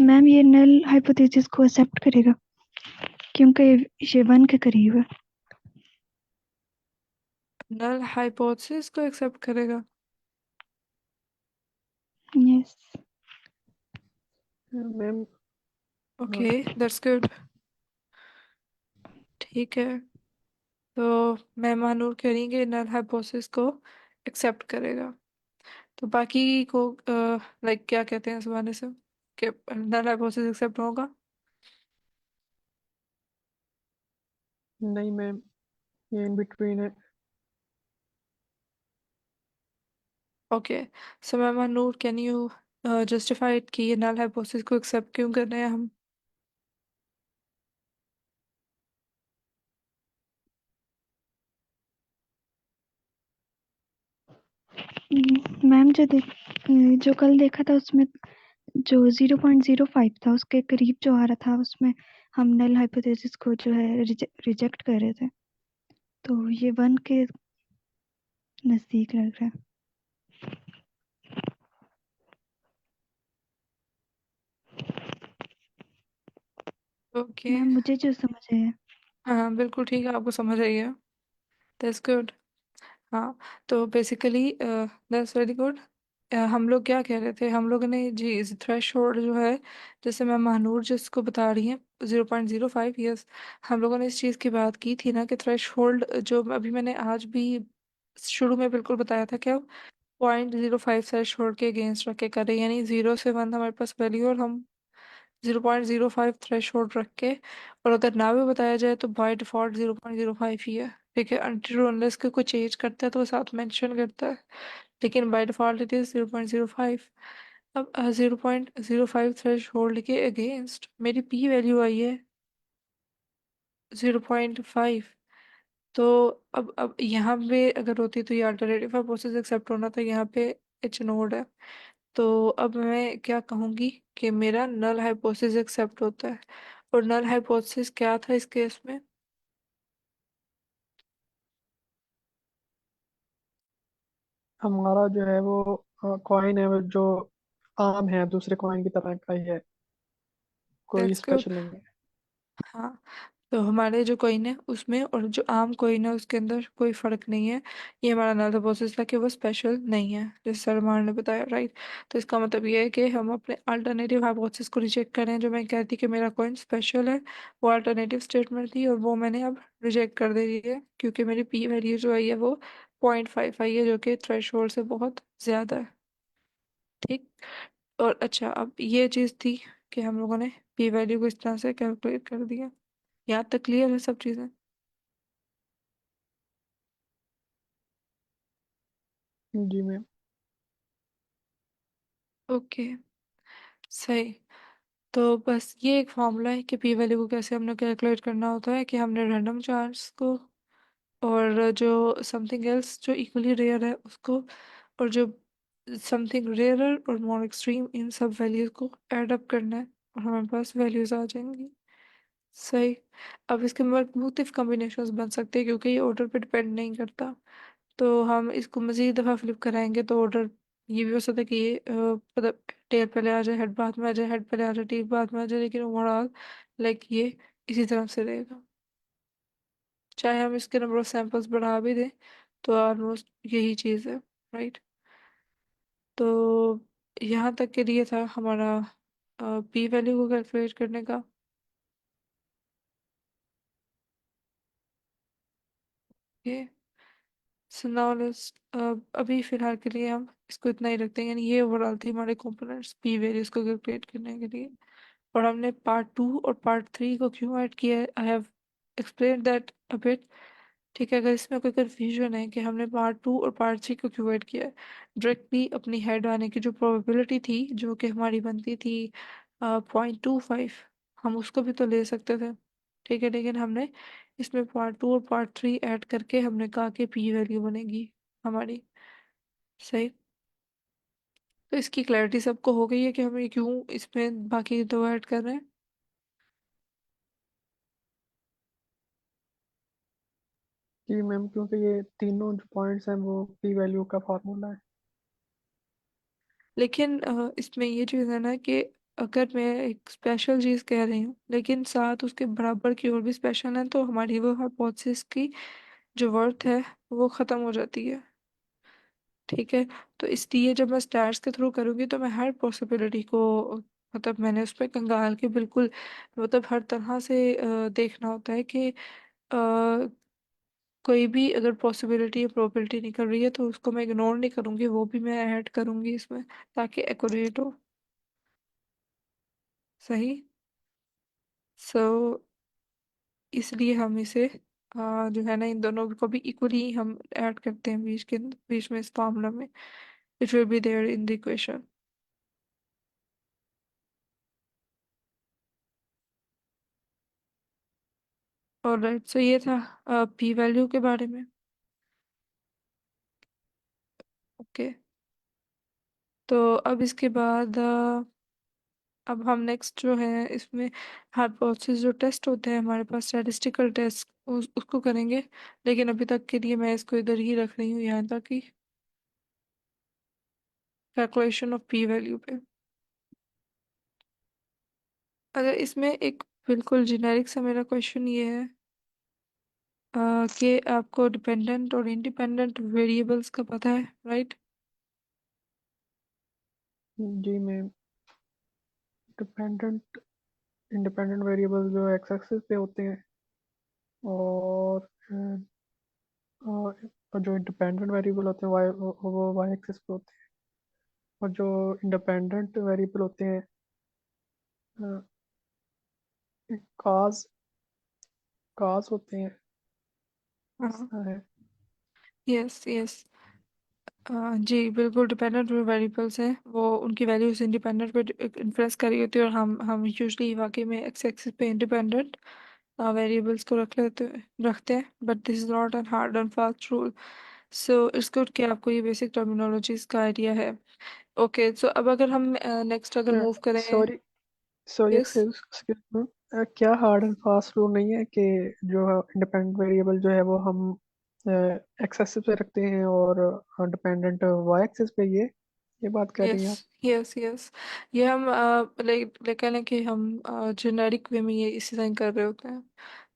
मैम ये नल हाइपोथेसिस को एक्सेप्ट करेगा क्योंकि ये 1 के करीब है। नल हाइपोथेसिस को एक्सेप्ट करेगा? Yes. Ma'am okay, that's good. ठीक है, तो मैं महानूर कह रही कि नल हाइपोथेसिस को एक्सेप्ट करेगा। तो बाकी को लाइक क्या कहते हैं इस बारे से कि नल हाइपोथेसिस एक्सेप्ट होगा? नहीं मैम, ये इन बिटवीन है। Okay, so ma'am Noor, can you justify it कि ये नल हाइपोथेसिस को एक्सेप्ट क्यों कर रहे हैं हम? मैम जो कल देखा था उसमें जो 0.05 था उसके करीब जो आ रहा था उसमें हम नल हाइपोथेसिस को जो है रिजेक्ट कर रहे थे, तो ये 1 के नजदीक लग रहा है। ओके, मैम मुझे जो समझ आया। हाँ बिल्कुल ठीक है, आपको समझ आई है, दैट्स गुड। हाँ, तो बेसिकली दैट्स वेरी गुड। हम लोग क्या कह रहे थे, हम लोगों ने जी थ्रेश होल्ड जो है, जैसे मैं महानूर जिसको बता रही हैं 0.05, यस, हम लोगों ने इस चीज़ की बात की थी ना कि थ्रेश होल्ड जो अभी मैंने आज भी शुरू में बिल्कुल बताया था, क्या 0.05 थ्रेश होल्ड के अगेंस्ट रख के करें, यानी 0 से 1 हमारे पास वैल्यू और हम 0.05 थ्रेश होल्ड रख के, और अगर ना भी बताया जाए तो बाय डिफॉल्ट 0.05 ही है, ठीक है, अनटिल अनलेस के कोई चेंज करता है तो वो साथ मेंशन करता है, लेकिन बाय डिफॉल्ट इट इज 0.05। अब 0.05 थ्रेश होल्ड के अगेंस्ट मेरी पी वैल्यू आई है 0.5। तो अब यहाँ पे अगर होती तो ये अल्टरनेटिव हाइपोथेसिस एक्सेप्ट होना था, यहाँ पे इट्स इग्नोर्ड है। तो अब मैं क्या कहूँगी कि मेरा नल हाइपोथेसिस एक्सेप्ट होता है, और नल हाइपोथेसिस क्या था इस केस में? हमारा जो है वो कॉइन है वो जो आम है दूसरे कॉइन की तरह का ही है, कोई दैट्स गुड। स्पेशल नहीं है। हाँ, तो हमारे जो कॉइन है उसमें और जो आम कॉइन है उसके अंदर कोई फर्क नहीं है। ये हमारा नल हाइपोथेसिस था कि वो स्पेशल नहीं है, जैसे सर अरमान ने बताया, राइट। तो इसका मतलब ये है कि हम अपने अल्टरनेटिव हाइपोथेसिस को रिजेक्ट करें। जो मैं कहती कि मेरा कॉइन स्पेशल है, वो अल्टरनेटिव स्टेटमेंट थी और वो मैंने अब रिजेक्ट कर दे रही है, क्योंकि मेरी पी वैल्यू जो आई है वो 0.5 आई है, जो कि थ्रेशोल्ड से बहुत ज्यादा है। ठीक। और अच्छा, अब ये चीज़ थी कि हम लोगों ने पी वैल्यू को इस तरह से कैलकुलेट कर दिया। यहाँ तक क्लियर है सब चीज़ें? जी मैम। ओके, सही। तो बस ये एक फॉर्मूला है कि पी वैल्यू को कैसे हमने कैलकुलेट करना होता है, कि हमने रैंडम चार्ज को और जो समथिंग एल्स जो इक्वली रेयर है उसको, और जो समथिंग रेयरर और मोर एक्सट्रीम, इन सब वैल्यूज को ऐड अप करना है और हमारे पास वैल्यूज आ जाएंगी। सही। अब इसके मुख्तलिफ कॉम्बिनेशंस बन सकते हैं, क्योंकि ये ऑर्डर पे डिपेंड नहीं करता। तो हम इसको मज़ीद दफ़ा फ्लिप कराएंगे तो ऑर्डर ये भी हो सकता है कि ये मतलब टेल पहले आ जाए, हेड बाद में आ जाए, हेड पहले आ जाए, टेल बाद में आ जाए, लेकिन ओवरऑल लाइक ये इसी तरह से रहेगा। चाहे हम इसके नंबर ऑफ सैंपल्स बढ़ा भी दें तो ऑलमोस्ट यही चीज़ है, राइट। तो यहाँ तक के लिए था हमारा पी वैल्यू को कैलकुलेट करने का। ये सो नाउ लेट्स, अभी फिलहाल के लिए हम इसको इतना ही रखते हैं, यानी ये ओवरऑल थी हमारे कंपोनेंट्स पी वैल्यूज को कैलकुलेट करने के लिए। और हमने पार्ट 2 और पार्ट 3 को क्यों ऐड किया है, I have explain that a bit. ठीक है, अगर इसमें कोई कन्फ्यूजन है कि हमने पार्ट 2 और पार्ट 3 को क्यों ऐड किया है, डायरेक्टली अपनी हेड आने की जो प्रोबेबिलिटी थी, जो कि हमारी बनती थी 0.25, हम उसको भी तो ले सकते थे। ठीक है, लेकिन हमने इसमें पार्ट 2 और पार्ट 3 ऐड करके हमने कहा कि पी वैल्यू बनेगी हमारी। सही। तो इसकी क्लैरिटी सबको हो गई है कि हमें क्यों इसमें बाकी दो ऐड कर रहे हैं। जी मैम, क्योंकि ये तीनों जो पॉइंट्स हैं वो पी वैल्यू का फार्मूला है। लेकिन इसमें ये चीज़ है ना कि अगर मैं एक स्पेशल चीज़ कह रही हूँ लेकिन साथ उसके बराबर की और भी स्पेशल है, तो हमारी वो हाइपोथेसिस की जो वर्थ है वो ख़त्म हो जाती है। ठीक है। तो इसलिए जब मैं स्टार्स के थ्रू करूँगी तो मैं हर पॉसिबिलिटी को, मतलब मैंने उस पर कंगाल के बिल्कुल, मतलब हर तरह से देखना होता है कि कोई भी अगर पॉसिबिलिटी या प्रोबेबिलिटी निकल रही है तो उसको मैं इग्नोर नहीं करूँगी, वो भी मैं ऐड करूँगी इसमें, ताकि एक्यूरेट हो। सही। सो इसलिए हम इसे जो है ना, इन दोनों को भी इक्वली हम ऐड करते हैं बीच में इस फॉर्मूला में। It will be there in the equation. Alright, so ये था पी वैल्यू के बारे में। ओके। तो अब इसके बाद अब हम नेक्स्ट जो है इसमें हाइपोथेसिस जो टेस्ट होते हैं हमारे पास, स्टैटिस्टिकल टेस्ट, उसको करेंगे। लेकिन अभी तक के लिए मैं इसको इधर ही रख रही हूँ, यहाँ तक कि कैलकुलेशन ऑफ पी वैल्यू पे। अगर इसमें एक बिल्कुल जेनेरिक सा मेरा क्वेश्चन ये है कि आपको डिपेंडेंट और इंडिपेंडेंट वेरिएबल्स का पता है, राइट? जी मैम, डिपेंडेंट इंडिपेंडेंट वेरिएबल जो एक्स एक्सिस पे होते हैं, और और जो इंडिपेंडेंट वेरिएबल होते हैं वाई, वो वाई एक्सिस पे होते हैं। और जो इंडिपेंडेंट वेरिएबल होते हैं काज काज होते हैं, हाँ। ऐसा है। Yes yes. जी बिल्कुल, डिपेंडेंट जो वेरिएबल्स हैं वो उनकी वैल्यूज इंडिपेंडेंट पे इन्फ्लुएंस करी होती है, और हम यूजुअली वाकई में एक्स एक्सिस पे इंडिपेंडेंट वेरिएबल्स को रखते हैं, but this is not an hard and fast rule. So it's good कि आपको ये बेसिक टर्मिनोलॉजीज का आइडिया है। ओके, सो अब अगर हम नेक्स्ट अगर मूव करें। Sorry sorry yes. Excuse me, क्या हार्ड एंड फास्ट रूल नहीं है कि जो इंडिपेंडेंट वेरिएबल जो है वो हम एक्स एक्सिस पे रखते हैं और डिपेंडेंट वाई एक्सिस पे, ये बात कर रही यस हैं आप? Yes yes. ये हम लेकिन कि हम जेनेरिक वे में ये इसी तरह कर रहे होते हैं।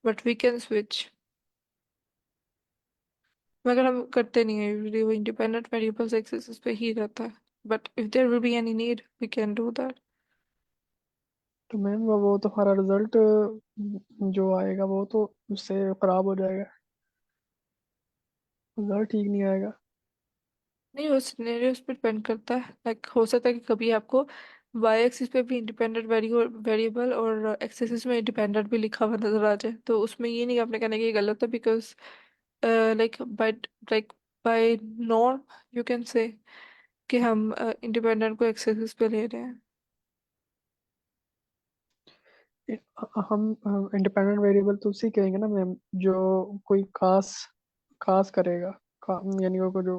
But we can switch. मगर हम करते नहीं है यूजुअली, वो इंडिपेंडेंट वेरिएबल्स एक्सेस पे ही रहता है। But if there will be any need we can do that. तो मैम वो तो हमारा रिजल्ट जो आएगा वो तो उससे खराब हो जाएगा, रिजल्ट ठीक नहीं आएगा। नहीं, वो सिनेरियोस पे डिपेंड करता है। लाइक हो सकता है कि कभी आपको वाई एक्सिस पे भी इंडिपेंडेंट वेरिएबल और एक्स एक्सिस में इंडिपेंडेंट भी लिखा हुआ नजर आ जाए, तो उसमें ये नहीं आपने कहना कि ये गलत है, because like by norm you can say कि हम इंडिपेंडेंट को एक्स एक्सिस पे ले रहे हैं। हम इंडिपेंडेंट वेरिएबल तो उसी कहेंगे ना मैम जो कोई खास खास करेगा, यानी वो जो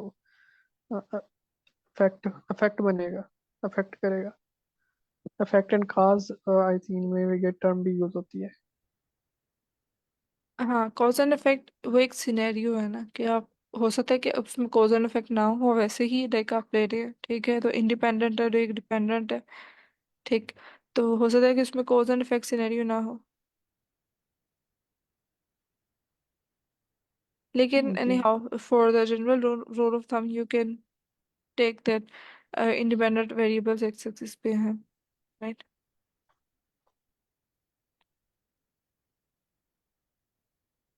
अफेक्ट अफेक्ट बनेगा, अफेक्ट करेगा। Affect and cause I think में ये टर्म भी यूज होती है। हाँ, कॉज एंड इफेक्ट वो एक सिनेरियो है ना, कि आप हो सकता है कि उसमें कॉज एंड इफेक्ट ना हो, वैसे ही लाइक आप ले रहे हैं, ठीक है, तो इंडिपेंडेंट है और एक डिपेंडेंट है, ठीक। तो हो सकता है कि उसमें कॉज एंड इफेक्ट सिनेरियो ना हो, लेकिन Annie ji. How for the general rule of thumb you can take that independent variables X axis पे हैं, राइट।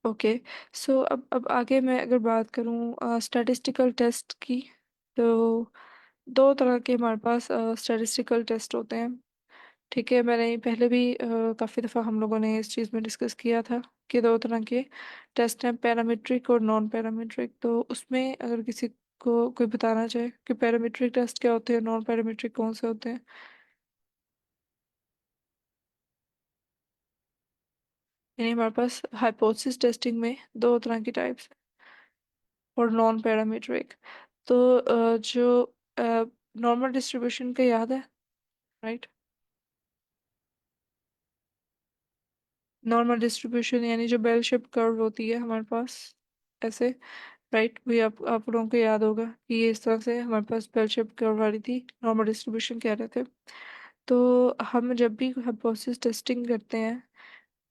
ओके। सो अब आगे मैं अगर बात करूँ स्टैटिस्टिकल टेस्ट की, तो दो तरह के हमारे पास स्टैटिस्टिकल टेस्ट होते हैं, ठीक है। मैंने पहले भी काफ़ी दफ़ा हम लोगों ने इस चीज़ में डिस्कस किया था कि दो तरह के टेस्ट हैं, पैरामीट्रिक और नॉन पैरामीट्रिक। तो उसमें अगर किसी को कोई बताना चाहे कि पैरामीट्रिक टेस्ट क्या होते हैं, नॉन पैरामीट्रिक कौन से होते हैं। यानी हमारे पास हाइपोथेसिस टेस्टिंग में दो तरह की टाइप्स हैं, और नॉन पैरामीट्रिक। तो जो नॉर्मल डिस्ट्रीब्यूशन का याद है, राइट। नॉर्मल डिस्ट्रीब्यूशन यानी जो बेल शेप कर्व होती है हमारे पास, ऐसे, राइट। भी आप लोगों को याद होगा कि ये इस तरह से हमारे पास बेल शेप कर्व आ रही थी, नॉर्मल डिस्ट्रीब्यूशन कह रहे थे। तो हम जब भी हाइपोथेसिस टेस्टिंग करते हैं,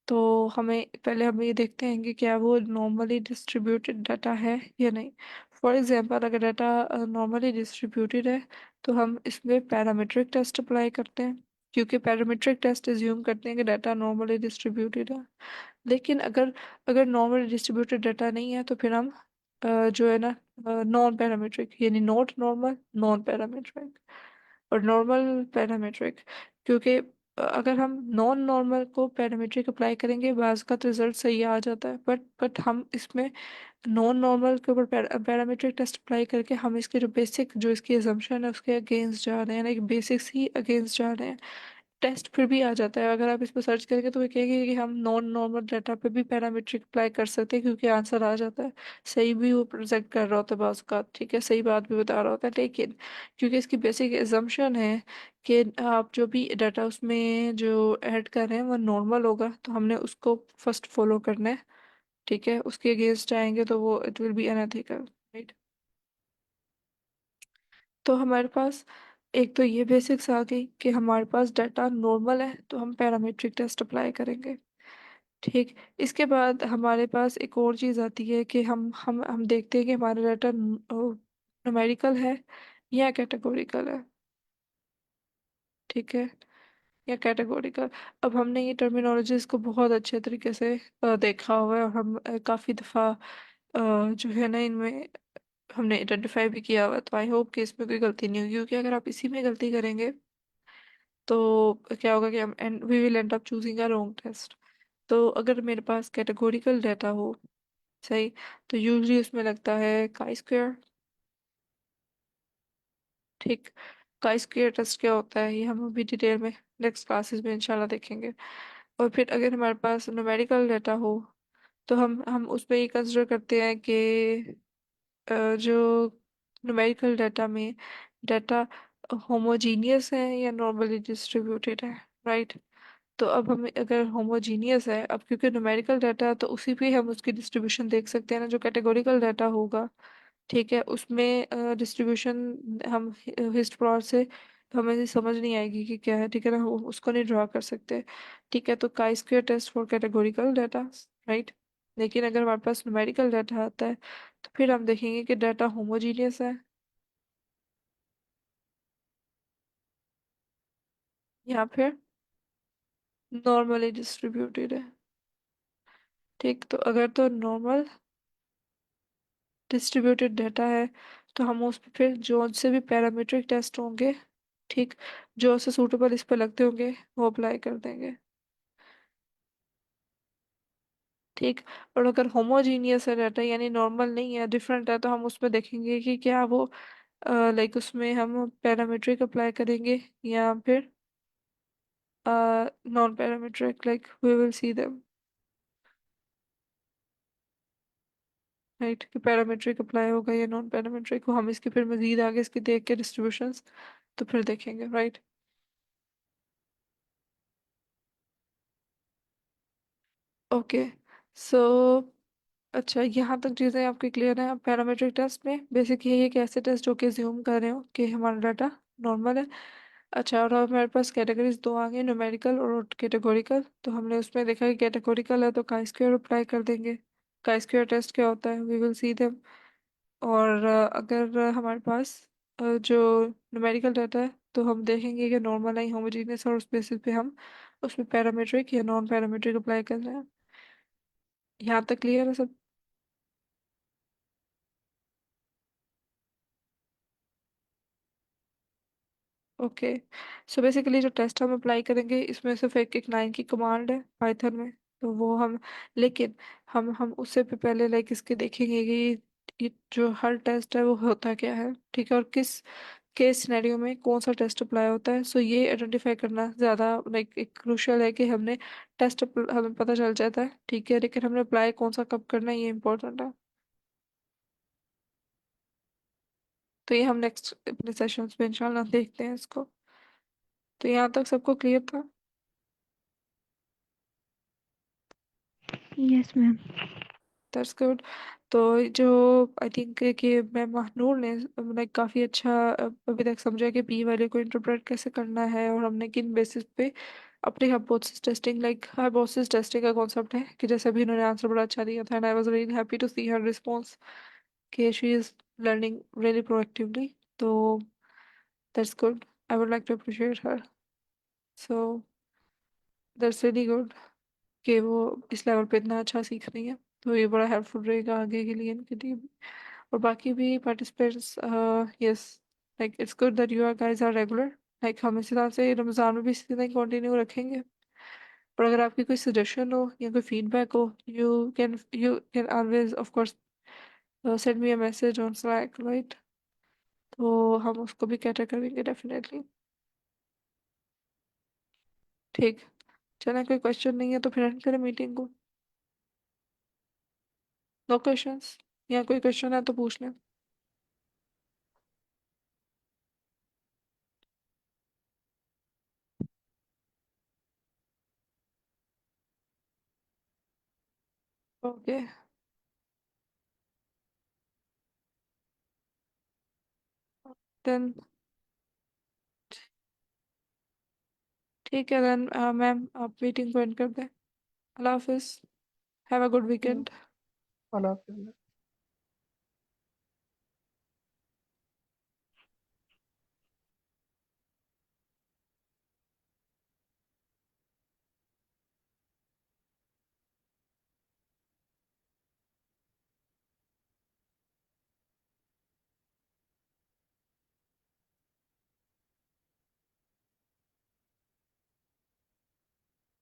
तो हमें पहले हम ये देखते हैं कि क्या वो नॉर्मली डिस्ट्रीब्यूटेड डाटा है या नहीं। फॉर एग्जांपल, अगर डाटा नॉर्मली डिस्ट्रीब्यूटेड है, तो हम इसमें पैरामीट्रिक टेस्ट अप्लाई करते हैं, क्योंकि पैरामीट्रिक टेस्ट एज्यूम करते हैं कि डाटा नॉर्मली डिस्ट्रीब्यूटेड है। लेकिन अगर अगर नॉर्मली डिस्ट्रीब्यूटेड डाटा नहीं है, तो फिर हम जो है ना, नॉन पैरामीट्रिक यानी नॉट नॉर्मल, नॉन पैरामीट्रिक और नॉर्मल पैरामीट्रिक। क्योंकि अगर हम नॉन नॉर्मल को पैरामीट्रिक अप्लाई करेंगे, बाज़ का तो रिजल्ट सही आ जाता है, बट हम इसमें नॉन नॉर्मल के ऊपर पैरामीट्रिक टेस्ट अप्लाई करके हम इसके जो बेसिक, जो इसकी असम्पशन है उसके अगेंस्ट जा रहे हैं, ना, बेसिक्स ही अगेंस्ट जा रहे हैं। टेस्ट फिर भी आ जाता है, अगर आप इस पर सर्च करेंगे तो वो कहेंगे कि हम नॉन नॉर्मल डाटा पे भी पैरामीट्रिक अप्लाई कर सकते हैं, क्योंकि आंसर आ जाता है। सही भी वो प्रेजेंट कर रहा होता है बाज़ का, ठीक है, सही बात भी बता रहा होता है, लेकिन क्योंकि इसकी बेसिक एजम्पशन है कि आप जो भी डाटा उसमें जो ऐड कर रहे हैं वो नॉर्मल होगा, तो हमने उसको फर्स्ट फॉलो करना है, ठीक है। उसके अगेंस्ट जाएंगे तो वो it will B unethical, right. तो हमारे पास एक तो ये बेसिक्स आ गई कि हमारे पास डाटा नॉर्मल है तो हम पैरामीट्रिक टेस्ट अप्लाई करेंगे, ठीक। इसके बाद हमारे पास एक और चीज़ आती है कि हम देखते हैं कि हमारा डाटा न्यूमेरिकल है या कैटेगोरिकल है, ठीक है, या कैटेगोरिकल। अब हमने ये टर्मिनोलॉजीज को बहुत अच्छे तरीके से देखा हुआ है, और हम काफ़ी दफ़ा जो है ना इनमें हमने आइडेंटिफाई भी किया हुआ है, तो आई होप कि इसमें कोई गलती नहीं होगी, क्योंकि अगर आप इसी में गलती करेंगे तो क्या होगा कि हम and we will end up choosing a wrong test. तो अगर मेरे पास कैटेगोरिकल डाटा हो, सही, तो यूजली उसमें लगता है काई स्क्वायर, ठीक। काई स्क्वायर टेस्ट क्या होता है ये हम अभी डिटेल में नेक्स्ट क्लासेस में इंशाल्लाह देखेंगे। और फिर अगर हमारे पास न्यूमेरिकल डाटा हो, तो हम उसमें ये कंसिडर करते हैं कि जो न्यूमेरिकल डाटा में डाटा होमोजीनियस है या नॉर्मली डिस्ट्रीब्यूटेड है, राइट। तो अब हमें अगर होमोजीनियस है, अब क्योंकि न्यूमेरिकल डाटा तो उसी पे हम उसकी डिस्ट्रीब्यूशन देख सकते हैं ना, जो कैटेगोरिकल डाटा होगा, ठीक है, उसमें डिस्ट्रीब्यूशन हम हिस्ट प्लॉट से तो हमें ये समझ नहीं आएगी कि क्या है, ठीक है ना, उसको नहीं ड्रा कर सकते, ठीक है। तो chi square test for categorical data, right. लेकिन अगर हमारे पास न्यूमेरिकल डाटा आता है तो फिर हम देखेंगे कि डाटा होमोजीनियस है या फिर नॉर्मली डिस्ट्रीब्यूटेड है। ठीक, तो अगर तो नॉर्मल डिस्ट्रीब्यूटेड डाटा है तो हम उस पे फिर जो से भी पैरामीट्रिक टेस्ट होंगे, ठीक, जो से सूटेबल इस पे लगते होंगे वो अप्लाई कर देंगे। ठीक, और अगर होमोजीनियस है डाटा यानी नॉर्मल नहीं है, डिफरेंट है, तो हम उसमें देखेंगे कि क्या वो लाइक उसमें हम पैरामीट्रिक अप्लाई करेंगे या फिर non parametric, like we will see them, right, कि पैरामीट्रिक अप्लाई होगा या नॉन पैरामीट्रिक, वो हम इसके फिर मजीद आगे इसके देख के डिस्ट्रीब्यूशंस तो फिर देखेंगे, राइट। ओके, सो अच्छा, यहाँ तक चीज़ें आपकी क्लियर हैं। पैरामीट्रिक टेस्ट में बेसिक यही है कि ऐसे टेस्ट जो कि ज्यूम कर रहे हो कि हमारा डाटा नॉर्मल है। अच्छा, और अब हमारे पास कैटेगरीज दो आ गई, न्यूमेरिकल और कैटेगोरिकल। तो हमने उसमें देखा कि कैटेगोरिकल है तो काई स्क्वायर अप्लाई कर देंगे। काई स्क्वायर टेस्ट क्या होता है, वी विल सी देम। और अगर हमारे पास जो न्यूमेरिकल डाटा है तो हम देखेंगे कि नॉर्मल है होमोजीनियस, और उस बेसिस पे हम उसमें पैरामीट्रिक या नॉन पैरामीट्रिक अप्लाई कर रहे हैं। यहाँ तक क्लियर है सब? ओके, सो बेसिकली जो टेस्ट हम अप्लाई करेंगे इसमें सिर्फ एक एक लाइन की कमांड है पाइथन में, तो वो हम, लेकिन हम उससे भी पहले लाइक इसके देखेंगे कि ये जो हर टेस्ट है वो होता क्या है, ठीक है, और किस केस सिनेरियो में कौन सा टेस्ट अप्लाई होता है। सो ये आइडेंटिफाई करना ज़्यादा लाइक एक क्रूशियल है कि हमने टेस्ट हमें पता चल जाता है, ठीक है, लेकिन हमने अप्लाई कौन सा कब करना है ये इंपॉर्टेंट है। तो ये हम नेक्स्ट अपने सेशंस में इंशाल्लाह देखते हैं इसको। तो यहाँ तक सबको क्लियर था? Yes ma'am. That's good. तो जो आई थिंक कि मैम महानूर ने लाइक काफ़ी अच्छा अभी तक समझा कि पी वैल्यू को इंटरप्रेट कैसे करना है, और हमने किन बेसिस पे अपनी hypothesis testing, like hypothesis testing का कॉन्सेप्ट है कि जैसे अभी उन्होंने आंसर बड़ा अच्छा दिया था, and I was really happy to see her response कि she is learning really proactively. तो that's good, I would like to appreciate her. So that's really good कि वो इस लेवल पे इतना अच्छा सीख रही है। तो ये बड़ा हेल्पफुल रहेगा आगे के लिए इनके लिए भी। और बाकी भी participants, yes, like it's good that you are guys are regular. Like हम इसी तरह से रमज़ान में भी इसी तरह कंटिन्यू रखेंगे। और अगर आपकी कोई सजेशन हो या कोई फीडबैक हो, you can always of course send me a message on slack, right. तो हम उसको भी कैटर करेंगे डेफिनेटली। ठीक, चलें, कोई क्वेश्चन नहीं है तो फिर एंड करें मीटिंग को। नो क्वेश्चंस, या कोई क्वेश्चन है तो पूछ लें। ओके, देन ठीक है, देन मैम आप मीटिंग को एंड कर दें। अल्लाह हाफिज़, हैव अ गुड वीकेंड। अल्लाह हाफिज़।